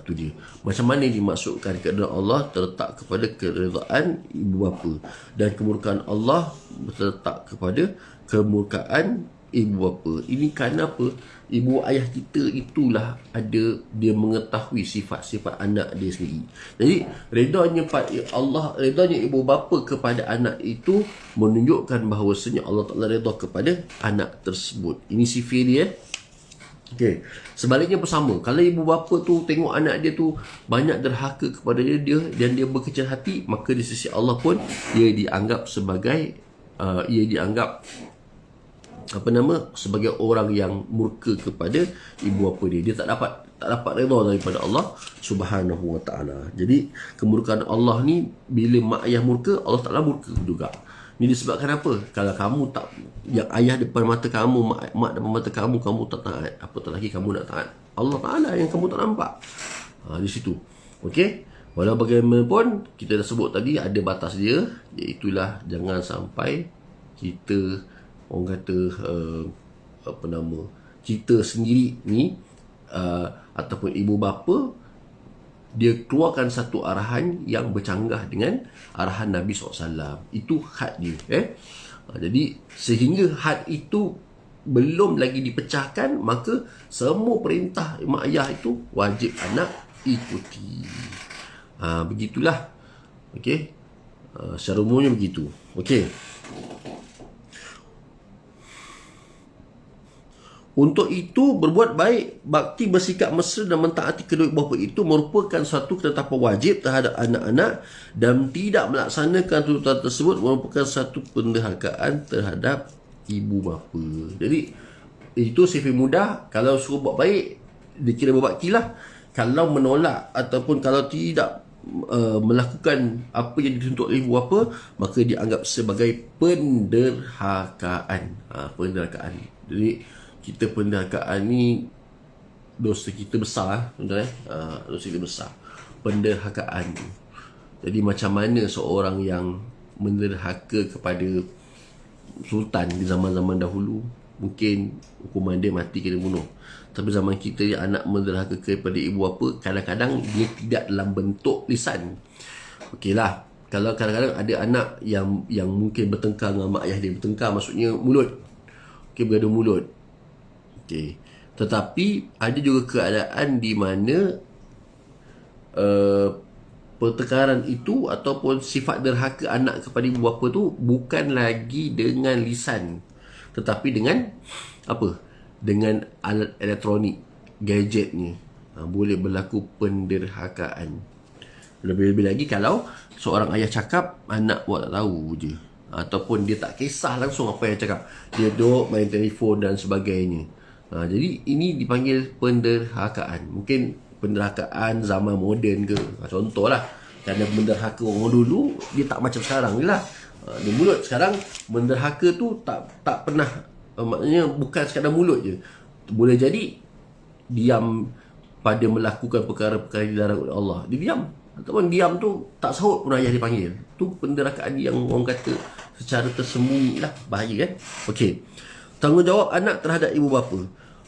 Tu dia. Macam mana dimaksudkan keredaan Allah terletak kepada keredaan ibu bapa dan kemurkaan Allah terletak kepada kemurkaan ibu bapa. Ini kerana apa? Ibu ayah kita itulah dia mengetahui sifat-sifat anak dia sendiri. Jadi redanya redanya ibu bapa kepada anak itu menunjukkan bahawasanya Allah Taala redha kepada anak tersebut. Ini sifat dia. Okey. Sebaliknya pun sama. Kalau ibu bapa tu tengok anak dia tu banyak derhaka kepada dia dan dia berkecil hati, maka di sisi Allah pun ia dianggap sebagai sebagai orang yang murka kepada ibu bapa dia. Dia tak dapat redha daripada Allah Subhanahu wa taala. Jadi kemurkaan Allah ni bila mak ayah murka, Allah Taala murka juga. Ini disebabkan apa? Kalau kamu tak, yang ayah depan mata kamu, mak depan mata kamu tak taat, apatah lagi kamu nak taat Allah Taala yang kamu tak nampak. Di situ. Okey. Walau bagaimanapun kita dah sebut tadi ada batas dia, iaitulah jangan sampai kita orang kata kita sendiri ni ataupun ibu bapa dia keluarkan satu arahan yang bercanggah dengan arahan Nabi SAW. Itu had dia. Jadi sehingga had itu belum lagi dipecahkan, maka semua perintah mak ayah itu wajib anak ikuti. Begitulah. Okey. Secara umumnya begitu. Okey. Untuk itu, berbuat baik, bakti, bersikap mesra dan mentaati kedua ibu bapa itu merupakan satu ketetapan wajib terhadap anak-anak, dan tidak melaksanakan tuntutan tersebut merupakan satu penderhakaan terhadap ibu bapa. Jadi itu sifat mudah. Kalau suruh buat baik, dikira berbakti lah. Kalau menolak ataupun kalau tidak melakukan apa yang dituntut oleh ibu bapa, maka dianggap sebagai penderhakaan. Penderhakaan. Jadi kita penderhakaan ni dosa kita besar, tuan-tuan. Dosa kita besar. Penderhakaan. Jadi macam mana seorang yang menderhaka kepada sultan di zaman-zaman dahulu, mungkin hukuman dia mati kena bunuh. Tapi zaman kita yang anak menderhaka kepada ibu bapa, kadang-kadang dia tidak dalam bentuk lisan. Okeylah, kalau kadang-kadang ada anak yang mungkin bertengkar dengan mak ayah dia, bertengkar maksudnya mulut. Okey, bergaduh mulut. Okey. Tetapi ada juga keadaan di mana pertengkaran itu ataupun sifat derhaka anak kepada ibu bapa tu bukan lagi dengan lisan, tetapi dengan apa? Dengan alat elektronik, gadgetnya. Boleh berlaku penderhakaan. Lebih-lebih lagi kalau seorang ayah cakap, anak buat tak tahu je, ataupun dia tak kisah langsung apa yang cakap, dia duduk main telefon dan sebagainya. Jadi ini dipanggil penderhakaan. Mungkin penderhakaan zaman moden ke. Contohlah, kerana menderhaka orang dulu, dia tak macam sekarang je lah. Di mulut sekarang, menderhaka tu tak pernah, maknanya bukan sekadar mulut je. Boleh jadi diam pada melakukan perkara-perkara yang dilarang oleh Allah. Dia diam. Ataupun diam tu tak sahut pun ayah dipanggil. Tu penderhakaan yang orang kata secara tersembunyi lah. Bahaya kan? Okey. Tanggungjawab anak terhadap ibu bapa.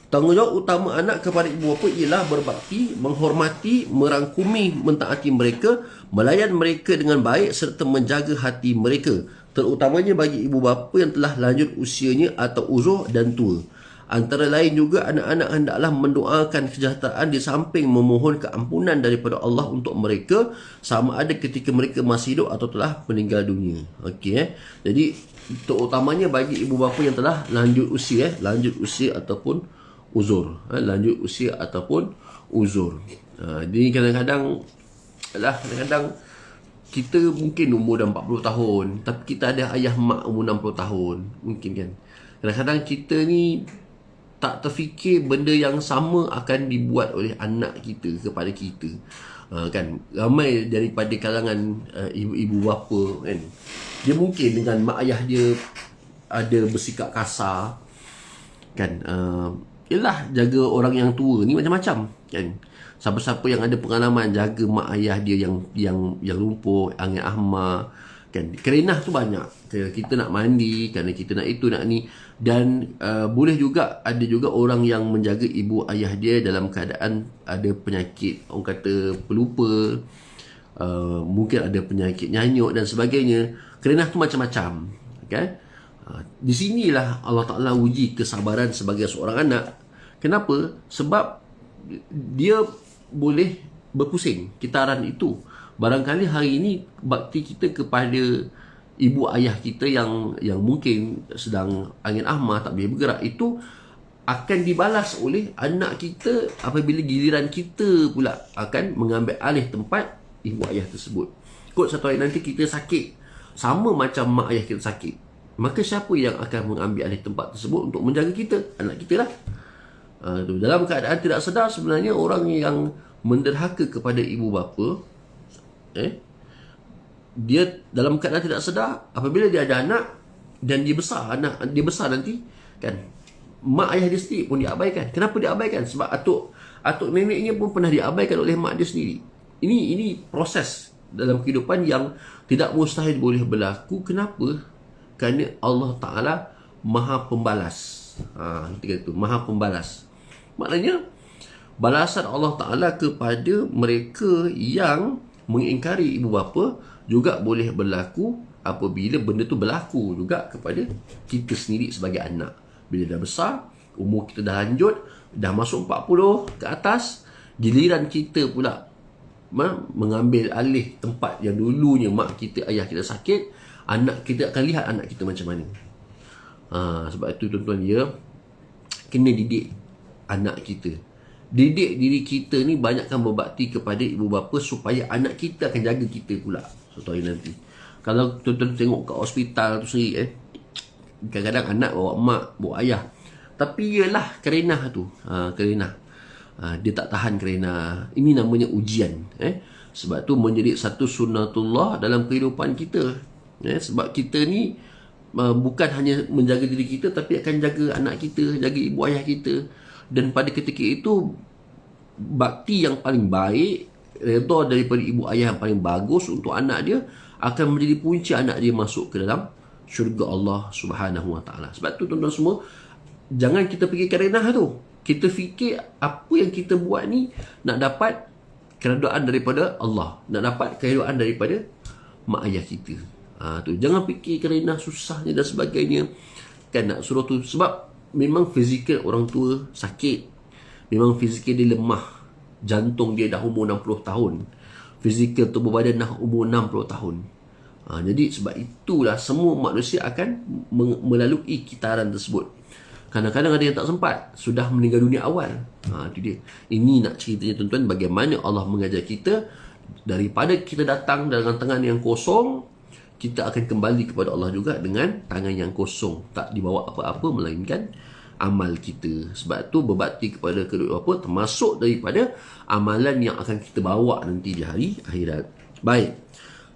Tanggungjawab utama anak kepada ibu bapa ialah berbakti, menghormati, merangkumi, mentaati mereka, melayan mereka dengan baik serta menjaga hati mereka, terutamanya bagi ibu bapa yang telah lanjut usianya atau uzur dan tua. Antara lain juga anak-anak hendaklah mendoakan kesejahteraan di samping memohon keampunan daripada Allah untuk mereka sama ada ketika mereka masih hidup atau telah meninggal dunia. Okey Jadi terutamanya bagi ibu bapa yang telah lanjut usia ataupun uzur. Lanjut usia ataupun uzur. Jadi kadang-kadang kita mungkin umur dah 40 tahun tapi kita ada ayah mak umur 60 tahun. Mungkin kan. Kadang-kadang kita ni tak terfikir benda yang sama akan dibuat oleh anak kita kepada kita. Kan ramai daripada kalangan ibu-ibu bapa kan, dia mungkin dengan mak ayah dia ada bersikap kasar kan. Yalah, jaga orang yang tua ni macam-macam kan. Siapa-siapa yang ada pengalaman jaga mak ayah dia yang lumpuh, angin ahma kan, kerenah tu banyak. Kita nak mandi, kerana kita nak itu nak ni. Dan boleh juga ada juga orang yang menjaga ibu ayah dia dalam keadaan ada penyakit, orang kata pelupa, mungkin ada penyakit nyanyuk dan sebagainya. Kerenah tu macam-macam kan. Di sinilah Allah Ta'ala uji kesabaran sebagai seorang anak. Kenapa? Sebab dia boleh berpusing kitaran itu. Barangkali hari ini bakti kita kepada ibu ayah kita yang mungkin sedang angin ahma, tak boleh bergerak, itu akan dibalas oleh anak kita apabila giliran kita pula akan mengambil alih tempat ibu ayah tersebut. Kot satu hari nanti kita sakit sama macam mak ayah kita sakit, maka siapa yang akan mengambil alih tempat tersebut untuk menjaga kita? Anak kita lah. Dalam keadaan tidak sedar, sebenarnya orang yang menderhaka kepada ibu bapa, dia dalam keadaan tidak sedar, apabila dia ada anak dan dia besar, anak dia besar nanti kan, mak ayah dia sendiri pun diabaikan. Kenapa diabaikan? Sebab atuk neneknya pun pernah diabaikan oleh mak dia sendiri. Ini proses dalam kehidupan yang tidak mustahil boleh berlaku. Kenapa? Kerana Allah Ta'ala Maha Pembalas. Kita kata itu, Maha Pembalas. Maknanya balasan Allah Ta'ala kepada mereka yang mengingkari ibu bapa juga boleh berlaku apabila benda tu berlaku juga kepada kita sendiri sebagai anak. Bila dah besar, umur kita dah lanjut, dah masuk 40 ke atas, giliran kita pula mengambil alih tempat yang dulunya mak kita, ayah kita sakit, anak kita akan lihat anak kita macam mana. Sebab itu tuan-tuan, ya, kena didik anak kita. Didik diri kita ni banyakkan berbakti kepada ibu bapa supaya anak kita akan jaga kita pula suatu hari nanti. Kalau tuan-tuan tengok kat hospital tu sendiri, kadang-kadang anak bawa mak, bawa ayah, tapi ialah kerenah tu, kerenah, dia tak tahan kerenah. Ini namanya ujian. Sebab tu menjadi satu sunnatullah dalam kehidupan kita. Sebab kita ni bukan hanya menjaga diri kita, tapi akan jaga anak kita, jaga ibu ayah kita. Dan pada ketika itu, bakti yang paling baik, redha daripada ibu ayah yang paling bagus untuk anak dia akan menjadi punca anak dia masuk ke dalam syurga Allah Subhanahu Wa Taala. Sebab tu tuan-tuan semua, jangan kita fikir kerenah tu. Kita fikir apa yang kita buat ni nak dapat keredaan daripada Allah, nak dapat keredaan daripada mak ayah kita. Tu jangan fikir kerenah, susahnya dan sebagainya. Kan nak suruh tu, sebab memang fizikal orang tua sakit, memang fizikal dia lemah, jantung dia dah umur 60 tahun, fizikal tubuh badan dah umur 60 tahun. Jadi sebab itulah semua manusia akan melalui kitaran tersebut. Kadang-kadang ada yang tak sempat, sudah meninggal dunia awal. Itu dia. Ini nak ceritanya tuan-tuan, bagaimana Allah mengajar kita, daripada kita datang dengan tangan yang kosong, kita akan kembali kepada Allah juga dengan tangan yang kosong, tak dibawa apa-apa melainkan amal kita. Sebab tu berbakti kepada kedua bapa termasuk daripada amalan yang akan kita bawa nanti di hari akhirat. Baik,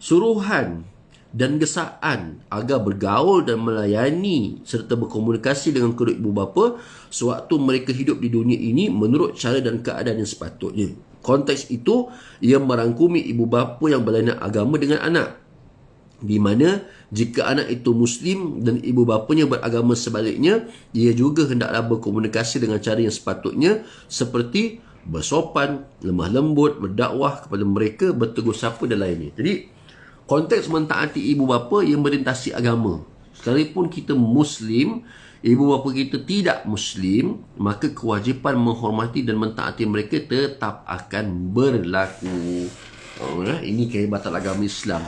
suruhan dan gesaan agar bergaul dan melayani serta berkomunikasi dengan kedua ibu bapa sewaktu mereka hidup di dunia ini menurut cara dan keadaan yang sepatutnya. Konteks itu ia merangkumi ibu bapa yang berlainan agama dengan anak, di mana jika anak itu Muslim dan ibu bapanya beragama sebaliknya, ia juga hendaklah berkomunikasi dengan cara yang sepatutnya, seperti bersopan, lemah lembut, berdakwah kepada mereka, bertegur sapa dan lainnya. Jadi konteks mentaati ibu bapa yang merintasi agama, Sekalipun kita Muslim, ibu bapa kita tidak Muslim, maka kewajipan menghormati dan mentaati mereka tetap akan berlaku. Ini kehebatan agama Islam.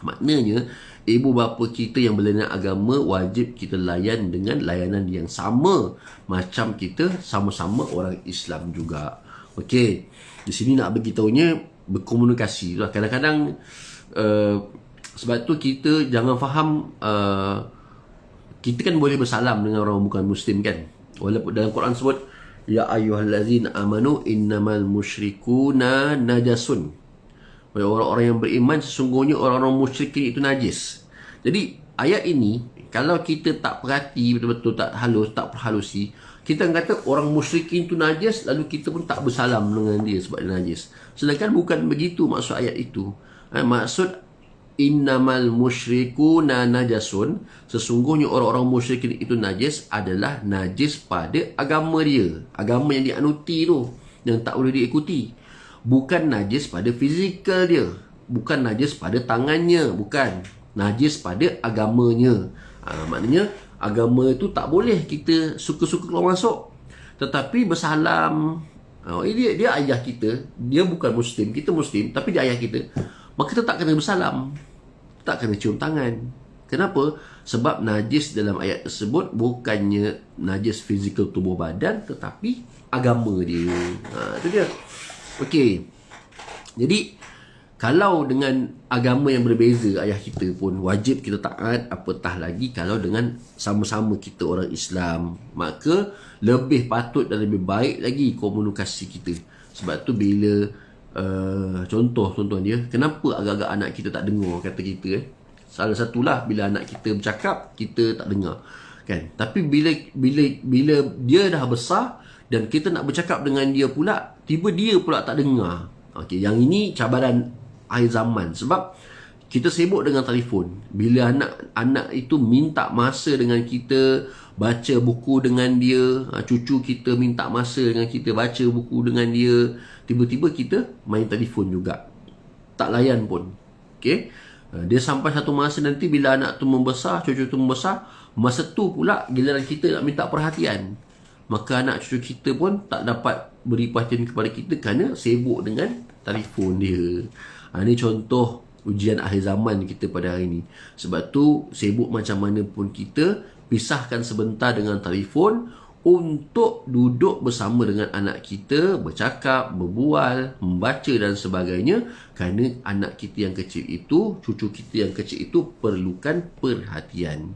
Maknanya, ibu bapa kita yang berlainan agama wajib kita layan dengan layanan yang sama macam kita sama-sama orang Islam juga. Okey, di sini nak beritahunya berkomunikasi. Kadang-kadang sebab tu kita jangan faham kita kan boleh bersalam dengan orang bukan Muslim kan. Walaupun dalam Quran sebut ya ayyuhallazina amanu innamal musyrikuna najasun. Orang-orang yang beriman sesungguhnya orang-orang musyrikin itu najis. Jadi ayat ini kalau kita tak perhati betul-betul, tak halus, tak perhalusi, kita kata orang musyrikin itu najis, lalu kita pun tak bersalam dengan dia sebab dia najis. Sedangkan bukan begitu maksud ayat itu. Maksud innamal musyrikuna najasun, sesungguhnya orang-orang musyrikin itu najis adalah najis pada agama dia, agama yang dianuti tu, yang tak boleh diikuti. Bukan najis pada fizikal dia, bukan najis pada tangannya, bukan najis pada agamanya. Maknanya agama itu tak boleh kita suka-suka keluar masuk. Tetapi bersalam, dia ayah kita, dia bukan Muslim, kita Muslim, tapi dia ayah kita, maka kita tak kena bersalam, tak kena cium tangan. Kenapa? Sebab najis dalam ayat tersebut bukannya najis fizikal tubuh badan, tetapi agama dia. Itu dia. Okey. Jadi kalau dengan agama yang berbeza ayah kita pun wajib kita taat, apatah lagi kalau dengan sama-sama kita orang Islam, maka lebih patut dan lebih baik lagi komunikasi kita. Sebab tu bila contoh dia, kenapa agak-agak anak kita tak dengar kata kita salah satulah bila anak kita bercakap kita tak dengar kan. Tapi bila dia dah besar dan kita nak bercakap dengan dia pula, tiba dia pula tak dengar. Okey, yang ini cabaran akhir zaman sebab kita sibuk dengan telefon. Bila anak itu minta masa dengan kita, baca buku dengan dia, cucu kita minta masa dengan kita, baca buku dengan dia, tiba-tiba kita main telefon juga, tak layan pun. Okey, dia sampai satu masa nanti bila anak tu membesar, cucu tu membesar, masa tu pula giliran kita nak minta perhatian, maka anak cucu kita pun tak dapat beri perhatian kepada kita kerana sibuk dengan telefon dia. Ini contoh ujian akhir zaman kita pada hari ini. Sebab tu sibuk macam mana pun kita, pisahkan sebentar dengan telefon untuk duduk bersama dengan anak kita, bercakap, berbual, membaca dan sebagainya. Kerana anak kita yang kecil itu, cucu kita yang kecil itu perlukan perhatian.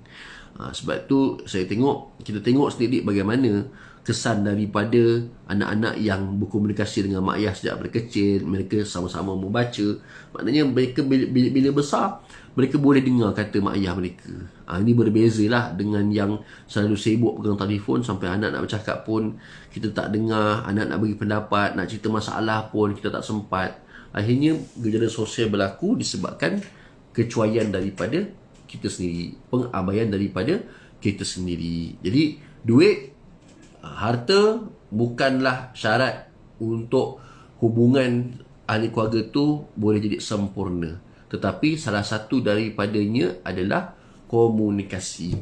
Sebab tu kita tengok sendiri bagaimana kesan daripada anak-anak yang berkomunikasi dengan mak ayah sejak mereka kecil. Mereka sama-sama membaca. Maknanya mereka bila besar, mereka boleh dengar kata mak ayah mereka. Ini berbezalah dengan yang selalu sibuk pegang telefon, sampai anak nak bercakap pun kita tak dengar, anak nak bagi pendapat, nak cerita masalah pun kita tak sempat. Akhirnya gejala sosial berlaku disebabkan kecuaian daripada kita sendiri, pengabaian daripada kita sendiri. Jadi duit, harta bukanlah syarat untuk hubungan ahli keluarga tu boleh jadi sempurna. Tetapi salah satu daripadanya adalah komunikasi.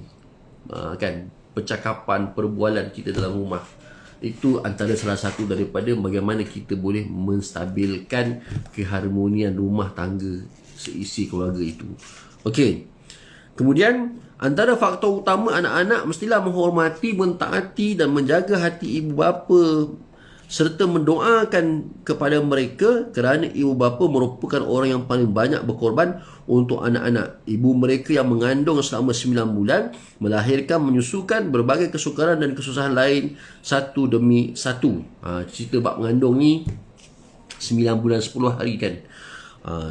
Kan, percakapan, perbualan kita dalam rumah. Itu antara salah satu daripada bagaimana kita boleh menstabilkan keharmonian rumah tangga seisi keluarga itu. Okey. Kemudian antara faktor utama anak-anak mestilah menghormati, mentaati dan menjaga hati ibu bapa serta mendoakan kepada mereka kerana ibu bapa merupakan orang yang paling banyak berkorban untuk anak-anak. Ibu mereka yang mengandung selama 9 bulan, melahirkan, menyusukan, berbagai kesukaran dan kesusahan lain satu demi satu. Cerita bab mengandung ni 9 bulan 10 hari kan.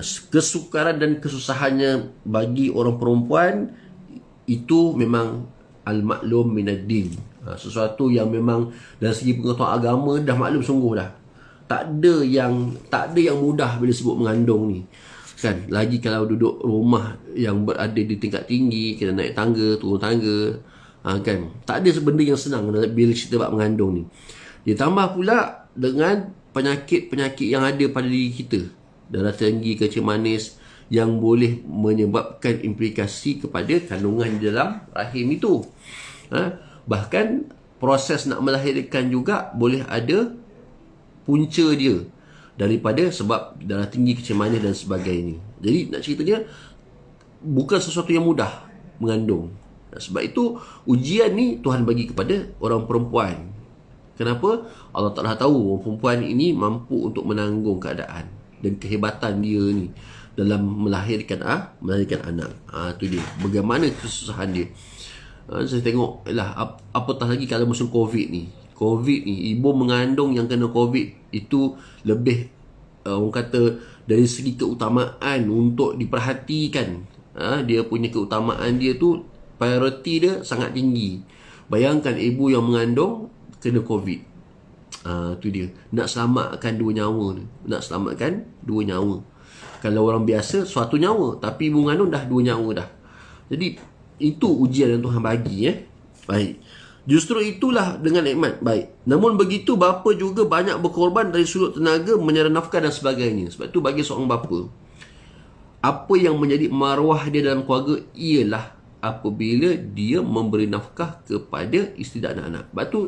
Kesukaran dan kesusahannya bagi orang perempuan itu memang al-maklum minad-din. Sesuatu yang memang dari segi pengetahuan agama dah maklum sungguh dah. Tak ada yang mudah bila sebut mengandung ni. Kan, lagi kalau duduk rumah yang berada di tingkat tinggi, kena naik tangga, turun tangga, kan. Tak ada benda yang senang bila cerita bab mengandung ni. Ditambah pula dengan penyakit-penyakit yang ada pada diri kita. Darah tinggi, kecil manis, yang boleh menyebabkan implikasi kepada kandungan di dalam rahim itu. Bahkan proses nak melahirkan juga boleh ada punca dia daripada sebab darah tinggi, kencing manis dan sebagainya. Jadi nak cerita dia bukan sesuatu yang mudah mengandung. Sebab itu ujian ni Tuhan bagi kepada orang perempuan. Kenapa? Allah Ta'ala tahu orang perempuan ini mampu untuk menanggung keadaan dan kehebatan dia ni dalam melahirkan anak. Tu dia. Bagaimana kesusahan dia. Saya tengok apatah lagi kalau musim Covid ni. Ibu mengandung yang kena Covid itu lebih orang kata dari segi keutamaan untuk diperhatikan. Dia punya keutamaan dia tu, priority dia sangat tinggi. Bayangkan ibu yang mengandung kena Covid. Tu dia. Nak selamatkan dua nyawa. Kalau orang biasa suatu nyawa, tapi ibu mengandung dah 2 nyawa dah. Jadi itu ujian yang Tuhan bagi. Baik. Justru itulah dengan nikmat. Baik. Namun begitu bapa juga banyak berkorban dari sudut tenaga, menyara nafkah dan sebagainya. Sebab itu bagi seorang bapa, apa yang menjadi maruah dia dalam keluarga ialah apabila dia memberi nafkah kepada isteri dan anak-anak. Sebab tu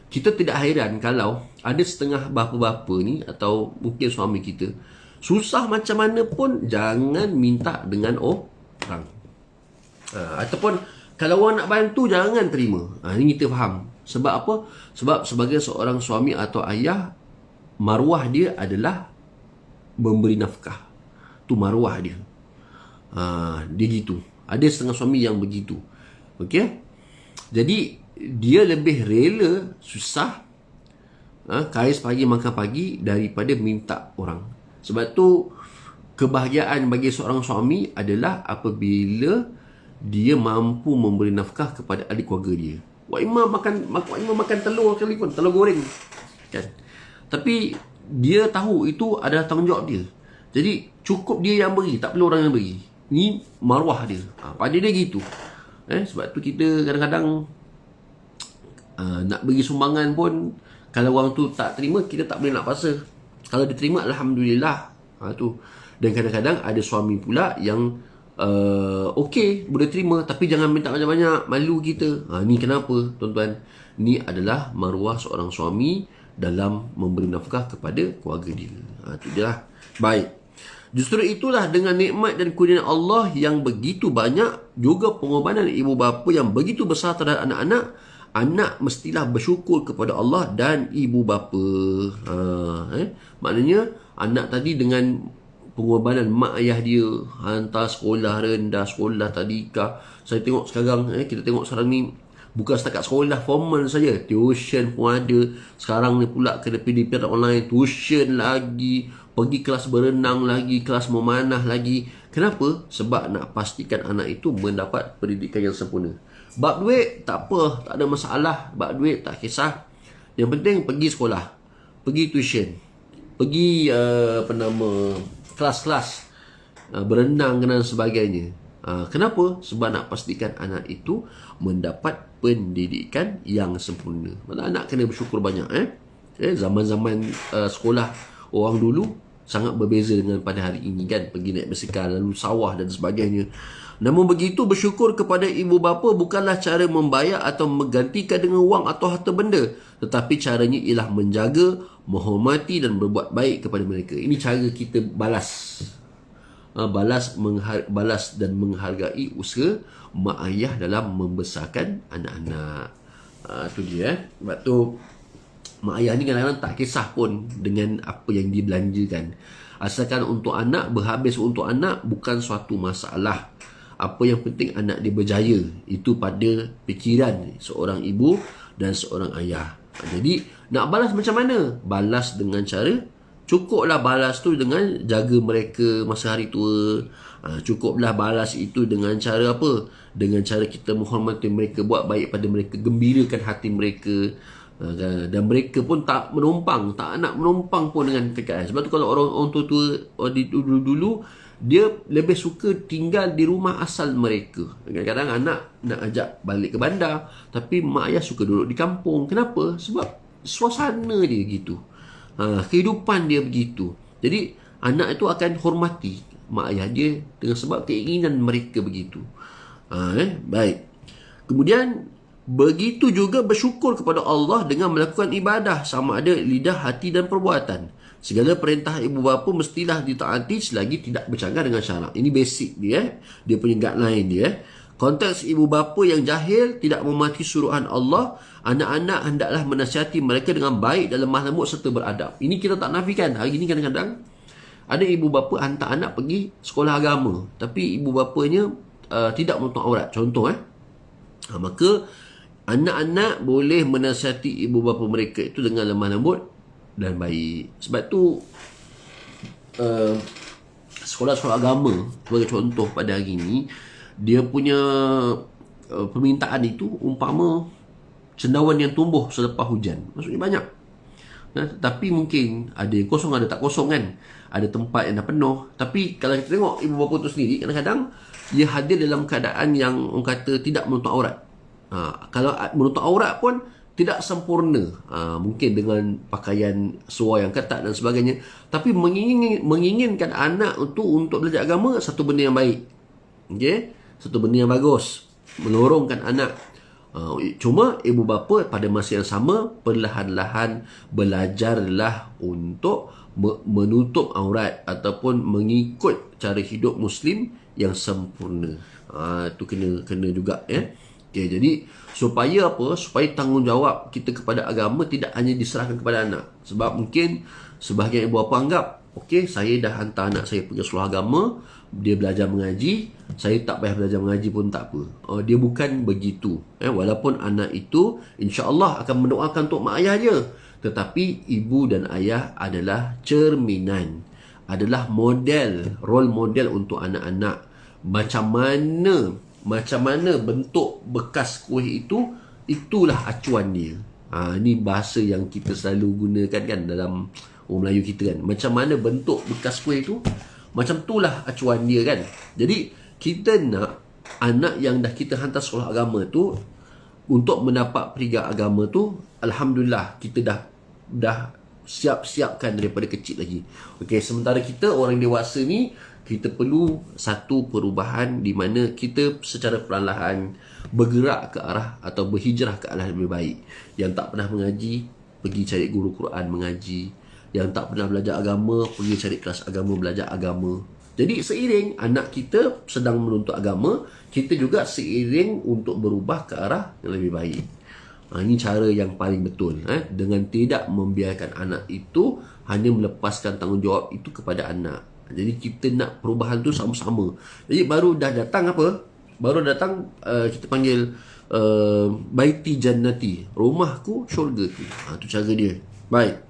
kita tidak hairan kalau ada setengah bapa-bapa ni atau mungkin suami kita susah macam mana pun jangan minta dengan orang. Ataupun kalau orang nak bantu jangan terima. Ini kita faham. Sebab apa? Sebab sebagai seorang suami atau ayah, maruah dia adalah memberi nafkah. Tu maruah dia. Dia gitu. Ada setengah suami yang begitu. Okey? Jadi dia lebih rela susah kais pagi makan pagi daripada minta orang. Sebab tu kebahagiaan bagi seorang suami adalah apabila dia mampu memberi nafkah kepada ahli keluarga dia. Wak Imam makan telur sekali pun, telur goreng kan. Tapi dia tahu itu adalah tanggungjawab dia. Jadi cukup dia yang beri, tak perlu orang yang beri. Ni maruah dia. Pada dia gitu. Sebab tu kita kadang-kadang nak bagi sumbangan pun, kalau orang tu tak terima, kita tak boleh nak paksa. Kalau dia terima, alhamdulillah. Tu. Dan kadang-kadang ada suami pula yang okey, boleh terima, tapi jangan minta banyak-banyak, malu kita. Ni kenapa, tuan-tuan? Ni adalah maruah seorang suami dalam memberi nafkah kepada keluarga dia. Itu dia lah. Baik. Justru itulah dengan nikmat dan kurnia Allah yang begitu banyak, juga pengorbanan ibu bapa yang begitu besar terhadap anak-anak, anak mestilah bersyukur kepada Allah dan ibu bapa. Maknanya anak tadi dengan pengorbanan mak ayah dia, hantar sekolah rendah, sekolah tadika. Saya tengok sekarang, kita tengok sekarang ni bukan setakat sekolah formal saja, tuition pun ada. Sekarang ni pula kena PDP online, tuition lagi, pergi kelas berenang lagi, kelas memanah lagi. Kenapa? Sebab nak pastikan anak itu mendapat pendidikan yang sempurna. Bab duit tak apa, tak ada masalah. Bab duit tak kisah. Yang penting pergi sekolah, pergi tuition, pergi kelas-kelas berenang dan sebagainya. Kenapa? Sebab nak pastikan anak itu mendapat pendidikan yang sempurna. Maksudnya anak kena bersyukur banyak. Zaman-zaman sekolah orang dulu sangat berbeza dengan pada hari ini kan. Pergi naik basikal, lalu sawah dan sebagainya. Namun begitu, bersyukur kepada ibu bapa bukanlah cara membayar atau menggantikan dengan wang atau harta benda, tetapi caranya ialah menjaga, menghormati dan berbuat baik kepada mereka. Ini cara kita balas. Balas dan menghargai usaha mak ayah dalam membesarkan anak-anak. Itu dia. Sebab tu mak ayah ni kadang-kadang tak kisah pun dengan apa yang dia belanjakan. Asalkan untuk anak, berhabis untuk anak bukan suatu masalah. Apa yang penting anak dia berjaya. Itu pada fikiran seorang ibu dan seorang ayah. Jadi nak balas macam mana? Balas dengan cara, cukuplah balas tu dengan jaga mereka masa hari tua. Cukuplah balas itu dengan cara apa? Dengan cara kita menghormati mereka, buat baik pada mereka, gembirakan hati mereka. Dan mereka pun tak menumpang, tak nak menumpang pun dengan kekayaan. Sebab tu kalau orang tua-tua dulu dia lebih suka tinggal di rumah asal mereka. Kadang-kadang anak nak ajak balik ke bandar, tapi mak ayah suka duduk di kampung. Kenapa? Sebab suasana dia gitu. Kehidupan dia begitu. Jadi anak itu akan hormati. mak ayah dia dengan sebab keinginan mereka begitu. Baik. Kemudian begitu juga bersyukur kepada Allah dengan melakukan ibadah, sama ada lidah, hati dan perbuatan. Segala perintah ibu bapa mestilah ditaati selagi tidak bercanggah dengan syarak. Ini basic dia, dia punya guideline dia. Konteks ibu bapa yang jahil tidak mematuhi suruhan Allah, anak-anak hendaklah menasihati mereka dengan baik dan lemah lembut serta beradab. Ini kita tak nafikan. Hari ini kadang-kadang ada ibu bapa hantar anak pergi sekolah agama, tapi ibu bapanya tidak menutup aurat. Contoh maka anak-anak boleh menasihati ibu bapa mereka itu dengan lemah lembut dan baik. Sebab tu sekolah-sekolah agama sebagai contoh pada hari ini, dia punya permintaan itu umpama cendawan yang tumbuh selepas hujan. Maksudnya banyak. Tapi mungkin ada yang kosong, ada tak kosong kan. Ada tempat yang dah penuh. Tapi kalau kita tengok ibu bapa tu sendiri, kadang-kadang dia hadir dalam keadaan yang orang kata tidak menutup aurat. Kalau menutup aurat pun tidak sempurna. Mungkin dengan pakaian seluar yang ketat dan sebagainya. Tapi menginginkan anak itu untuk belajar agama, satu benda yang baik. Okay? Satu benda yang bagus. Melorongkan anak. Cuma ibu bapa pada masa yang sama perlahan-lahan belajarlah untuk menutup aurat ataupun mengikut cara hidup Muslim yang sempurna. Itu kena juga Okay, jadi supaya apa? Supaya tanggungjawab kita kepada agama tidak hanya diserahkan kepada anak. Sebab mungkin sebahagian ibu bapa anggap, okey, saya dah hantar anak saya pergi sekolah agama, dia belajar mengaji, saya tak payah belajar mengaji pun tak apa. Dia bukan begitu. Walaupun anak itu insya-Allah akan mendoakan untuk mak ayah dia, tetapi ibu dan ayah adalah cerminan, adalah model, role model untuk anak-anak. Macam mana bentuk bekas kuih itu, itulah acuan dia. Ini bahasa yang kita selalu gunakan kan dalam orang Melayu kita kan. Macam mana bentuk bekas kuih itu, macam itulah acuan dia kan. Jadi kita nak anak yang dah kita hantar sekolah agama tu, untuk mendapat peringkat agama tu, alhamdulillah kita dah siap-siapkan daripada kecil lagi. Okey, sementara kita orang dewasa ni, kita perlu satu perubahan di mana kita secara perlahan bergerak ke arah atau berhijrah ke arah lebih baik. Yang tak pernah mengaji, pergi cari guru Quran mengaji. Yang tak pernah belajar agama, pergi cari kelas agama, belajar agama. Jadi seiring anak kita sedang menuntut agama, kita juga seiring untuk berubah ke arah yang lebih baik. Ini cara yang paling betul. Dengan tidak membiarkan anak itu hanya melepaskan tanggungjawab itu kepada anak. Jadi kita nak perubahan tu sama-sama. Jadi baru dah datang apa? Baru datang kita panggil baiti jannati, rumahku syurgaku. Itu cara dia. Baik.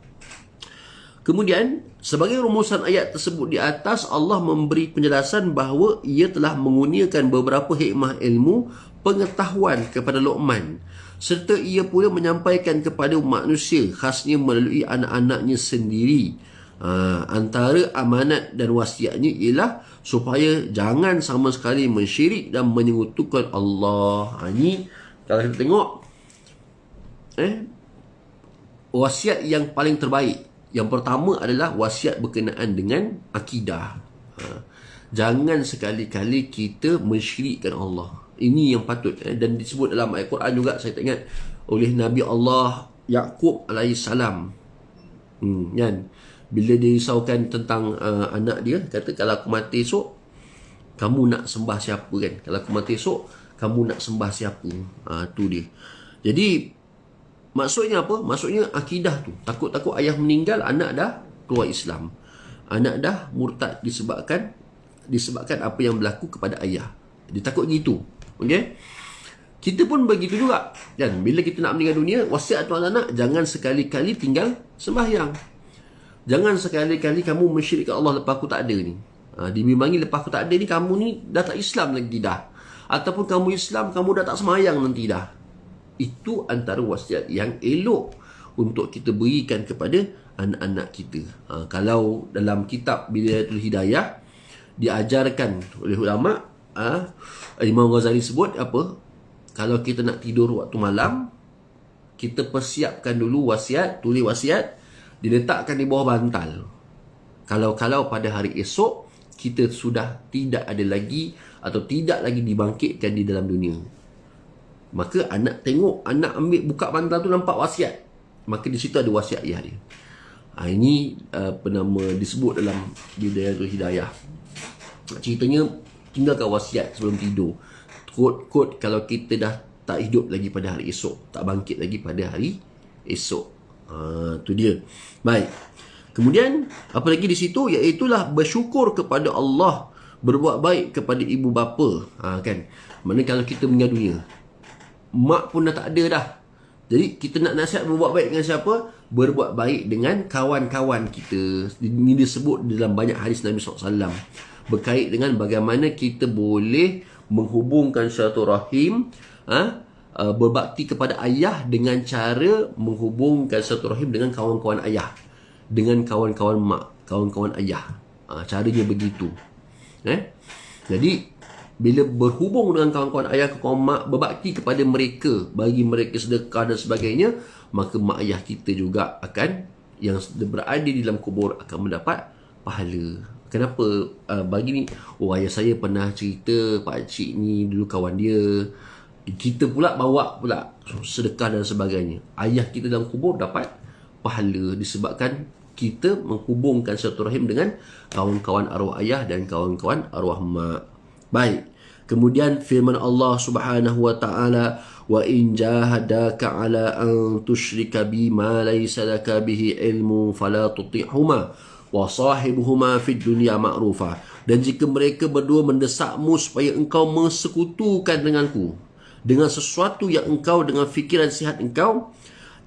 Kemudian sebagai rumusan ayat tersebut di atas, Allah memberi penjelasan bahawa ia telah mengurniakan beberapa hikmah ilmu pengetahuan kepada Luqman, serta ia pula menyampaikan kepada manusia khasnya melalui anak-anaknya sendiri. Antara amanat dan wasiatnya ialah supaya jangan sama sekali mensyirik dan menyekutukan Allah. Ini kalau kita tengok wasiat yang paling terbaik. Yang pertama adalah wasiat berkenaan dengan akidah. Jangan sekali-kali kita mensyirikkan Allah. Ini yang patut dan disebut dalam ayat Quran juga, saya tak ingat, oleh Nabi Allah Yaqub alaihissalam. Kan? Bila dia risaukan tentang anak dia, kata kalau aku mati esok, kamu nak sembah siapa kan? Kalau aku mati esok, kamu nak sembah siapa? Tu dia. Jadi maksudnya apa? Maksudnya akidah tu. Takut-takut ayah meninggal, anak dah keluar Islam. Anak dah murtad disebabkan apa yang berlaku kepada ayah. Dia takut gitu. Okey? Kita pun begitu juga. Dan bila kita nak meninggal dunia, wasiat tuan anak, jangan sekali-kali tinggal sembahyang. Jangan sekali-kali kamu mensyirikkan Allah lepas aku tak ada ni. Dibimbangi lepas aku tak ada ni, kamu ni dah tak Islam lagi dah. Ataupun kamu Islam, kamu dah tak semayang nanti dah. Itu antara wasiat yang elok untuk kita berikan kepada anak-anak kita. Kalau dalam kitab Bidayatul Hidayah diajarkan oleh ulama, Imam Ghazali sebut apa? Kalau kita nak tidur waktu malam, kita persiapkan dulu wasiat, tulis wasiat, diletakkan di bawah bantal. Kalau pada hari esok kita sudah tidak ada lagi atau tidak lagi dibangkitkan di dalam dunia. Maka anak tengok, anak ambil buka bantal tu nampak wasiat. Maka di situ ada wasiat ayah dia. Ini nama disebut dalam Bidayatul Hidayah. Ceritanya tinggalkan wasiat sebelum tidur. Kod kalau kita dah tak hidup lagi pada hari esok, tak bangkit lagi pada hari esok. Tu dia. Baik. Kemudian apa lagi di situ, iaitulah bersyukur kepada Allah, berbuat baik kepada ibu bapa. Kan. Mana kalau kita meninggal dunia, mak pun dah tak ada dah. Jadi kita nak nasihat berbuat baik dengan siapa? Berbuat baik dengan kawan-kawan kita. Ini disebut dalam banyak hadis Nabi SAW. Berkait dengan bagaimana kita boleh menghubungkan silaturahim, berbakti kepada ayah dengan cara menghubungkan silaturahim dengan kawan-kawan ayah, dengan kawan-kawan mak, kawan-kawan ayah. Caranya begitu. Jadi bila berhubung dengan kawan-kawan ayah, kawan mak, berbakti kepada mereka, bagi mereka sedekah dan sebagainya, maka mak ayah kita juga akan, yang berada di dalam kubur, akan mendapat pahala. Kenapa bagi ni? Ayah saya pernah cerita pakcik ni dulu kawan dia. Kita pula bawa pula sedekah dan sebagainya. Ayah kita dalam kubur dapat pahala disebabkan kita menghubungkan silaturahim dengan kawan-kawan arwah ayah dan kawan-kawan arwah mak. Baik. Kemudian firman Allah Subhanahu wa taala, wa in jahadaka ala an tusyrika bima laysa laka bihi ilmu fala tuti'huma wa sahibuhuma fid dunya ma'rufa. Dan jika mereka berdua mendesakmu supaya engkau mensekutukan denganku dengan sesuatu yang engkau dengan fikiran sihat engkau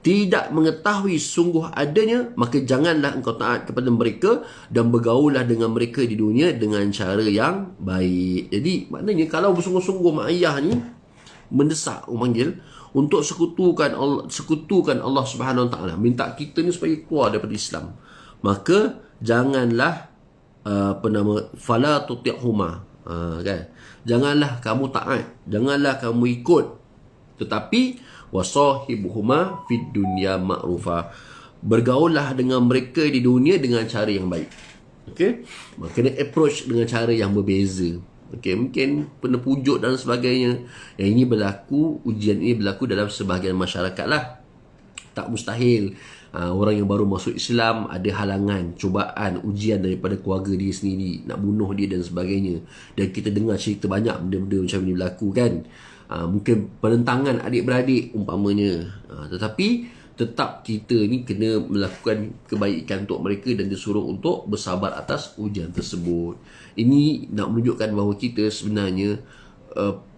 tidak mengetahui sungguh adanya, maka janganlah engkau taat kepada mereka dan bergaullah dengan mereka di dunia dengan cara yang baik. Jadi maknanya kalau bersungguh-sungguh mak ayah ni mendesak, memanggil untuk sekutukan Allah Subhanahu Wa Taala, minta kita ni supaya keluar daripada Islam, maka janganlah fala tuti'huma, kan? Janganlah kamu taat, janganlah kamu ikut, tetapi wasahibuhuma fid dunya ma'rufa, bergaullah dengan mereka di dunia dengan cara yang baik. Okey, kena approach dengan cara yang berbeza. Okey, mungkin pernah pujuk dan sebagainya. Yang ini berlaku, ujian ini berlaku dalam sebahagian masyarakat lah. Tak mustahil orang yang baru masuk Islam ada halangan, cubaan, ujian daripada keluarga dia sendiri, nak bunuh dia dan sebagainya. Dan kita dengar cerita banyak benda-benda macam ini berlaku, kan. Mungkin penentangan adik-beradik umpamanya, tetapi tetap kita ni kena melakukan kebaikan untuk mereka dan disuruh untuk bersabar atas ujian tersebut. Ini nak menunjukkan bahawa kita sebenarnya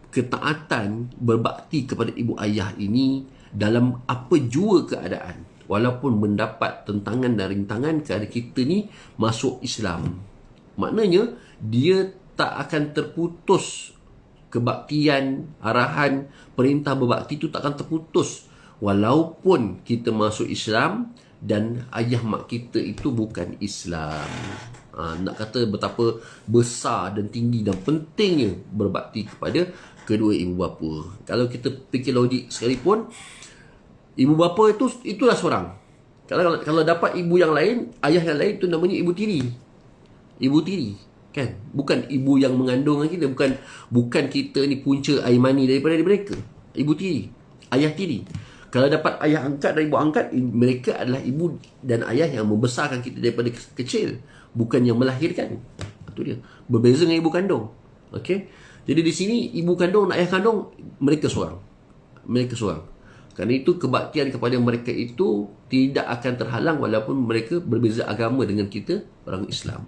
ketaatan berbakti kepada ibu ayah ini dalam apa jua keadaan, walaupun mendapat tentangan dan rintangan kerana kita ni masuk Islam, maknanya dia tak akan terputus kebaktian, arahan, perintah berbakti itu tak akan terputus walaupun kita masuk Islam dan ayah mak kita itu bukan Islam. Nak kata betapa besar dan tinggi dan pentingnya berbakti kepada kedua ibu bapa. Kalau kita fikir logik sekalipun, ibu bapa itulah seorang. Kalau dapat ibu yang lain, ayah yang lain, itu namanya ibu tiri. Ibu tiri, kan? Bukan ibu yang mengandung kita, bukan kita ni punca air mani daripada mereka. Ibu tiri, ayah tiri. Kalau dapat ayah angkat dan ibu angkat, mereka adalah ibu dan ayah yang membesarkan kita daripada kecil, bukan yang melahirkan. Itu dia. Berbeza dengan ibu kandung. Okey. Jadi di sini ibu kandung dan ayah kandung mereka seorang. Mereka seorang. Kerana itu kebaktian kepada mereka itu tidak akan terhalang walaupun mereka berbeza agama dengan kita orang Islam.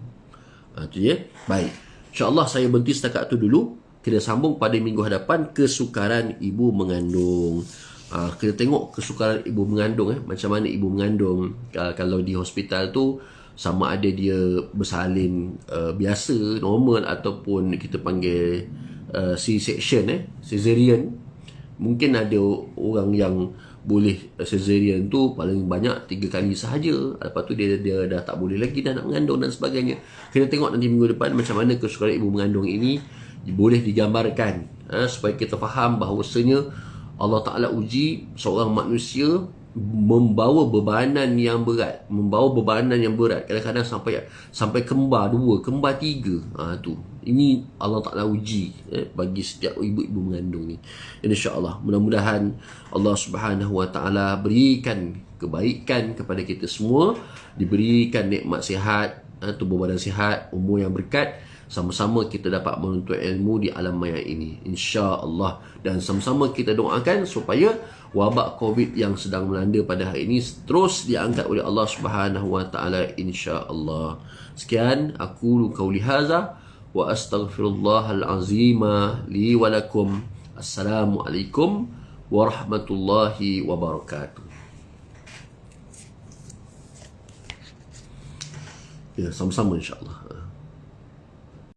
Itu ya. Baik. InsyaAllah saya berhenti setakat itu dulu. Kita sambung pada minggu hadapan kesukaran ibu mengandung. Kita tengok kesukaran ibu mengandung. Macam mana ibu mengandung. Kalau di hospital tu sama ada dia bersalin biasa, normal, ataupun kita panggil C-section, cesarean. Mungkin ada orang yang boleh cesarean tu paling banyak 3 kali sahaja. Lepas tu dia dah tak boleh lagi dah nak mengandung dan sebagainya. Kita tengok nanti minggu depan macam mana kesukaran ibu mengandung ini boleh digambarkan, supaya kita faham bahawasanya Allah Ta'ala uji seorang manusia membawa bebanan yang berat, kadang-kadang sampai kembar 2, kembar 3. Tu ini Allah Ta'ala uji bagi setiap ibu-ibu mengandung ni. InsyaAllah, mudah-mudahan Allah Subhanahu Wa Ta'ala berikan kebaikan kepada kita semua, diberikan nikmat sihat, tubuh badan sihat, umur yang berkat, sama-sama kita dapat menuntut ilmu di alam maya ini, insya-Allah. Dan sama-sama kita doakan supaya wabak Covid yang sedang melanda pada hari ini terus diangkat oleh Allah Subhanahu Wa Ta'ala, insya-Allah. Sekian aku qauli hadza wa astaghfirullahal azim li wa lakum. Assalamualaikum warahmatullahi wabarakatuh. Ya, sama-sama insya-Allah.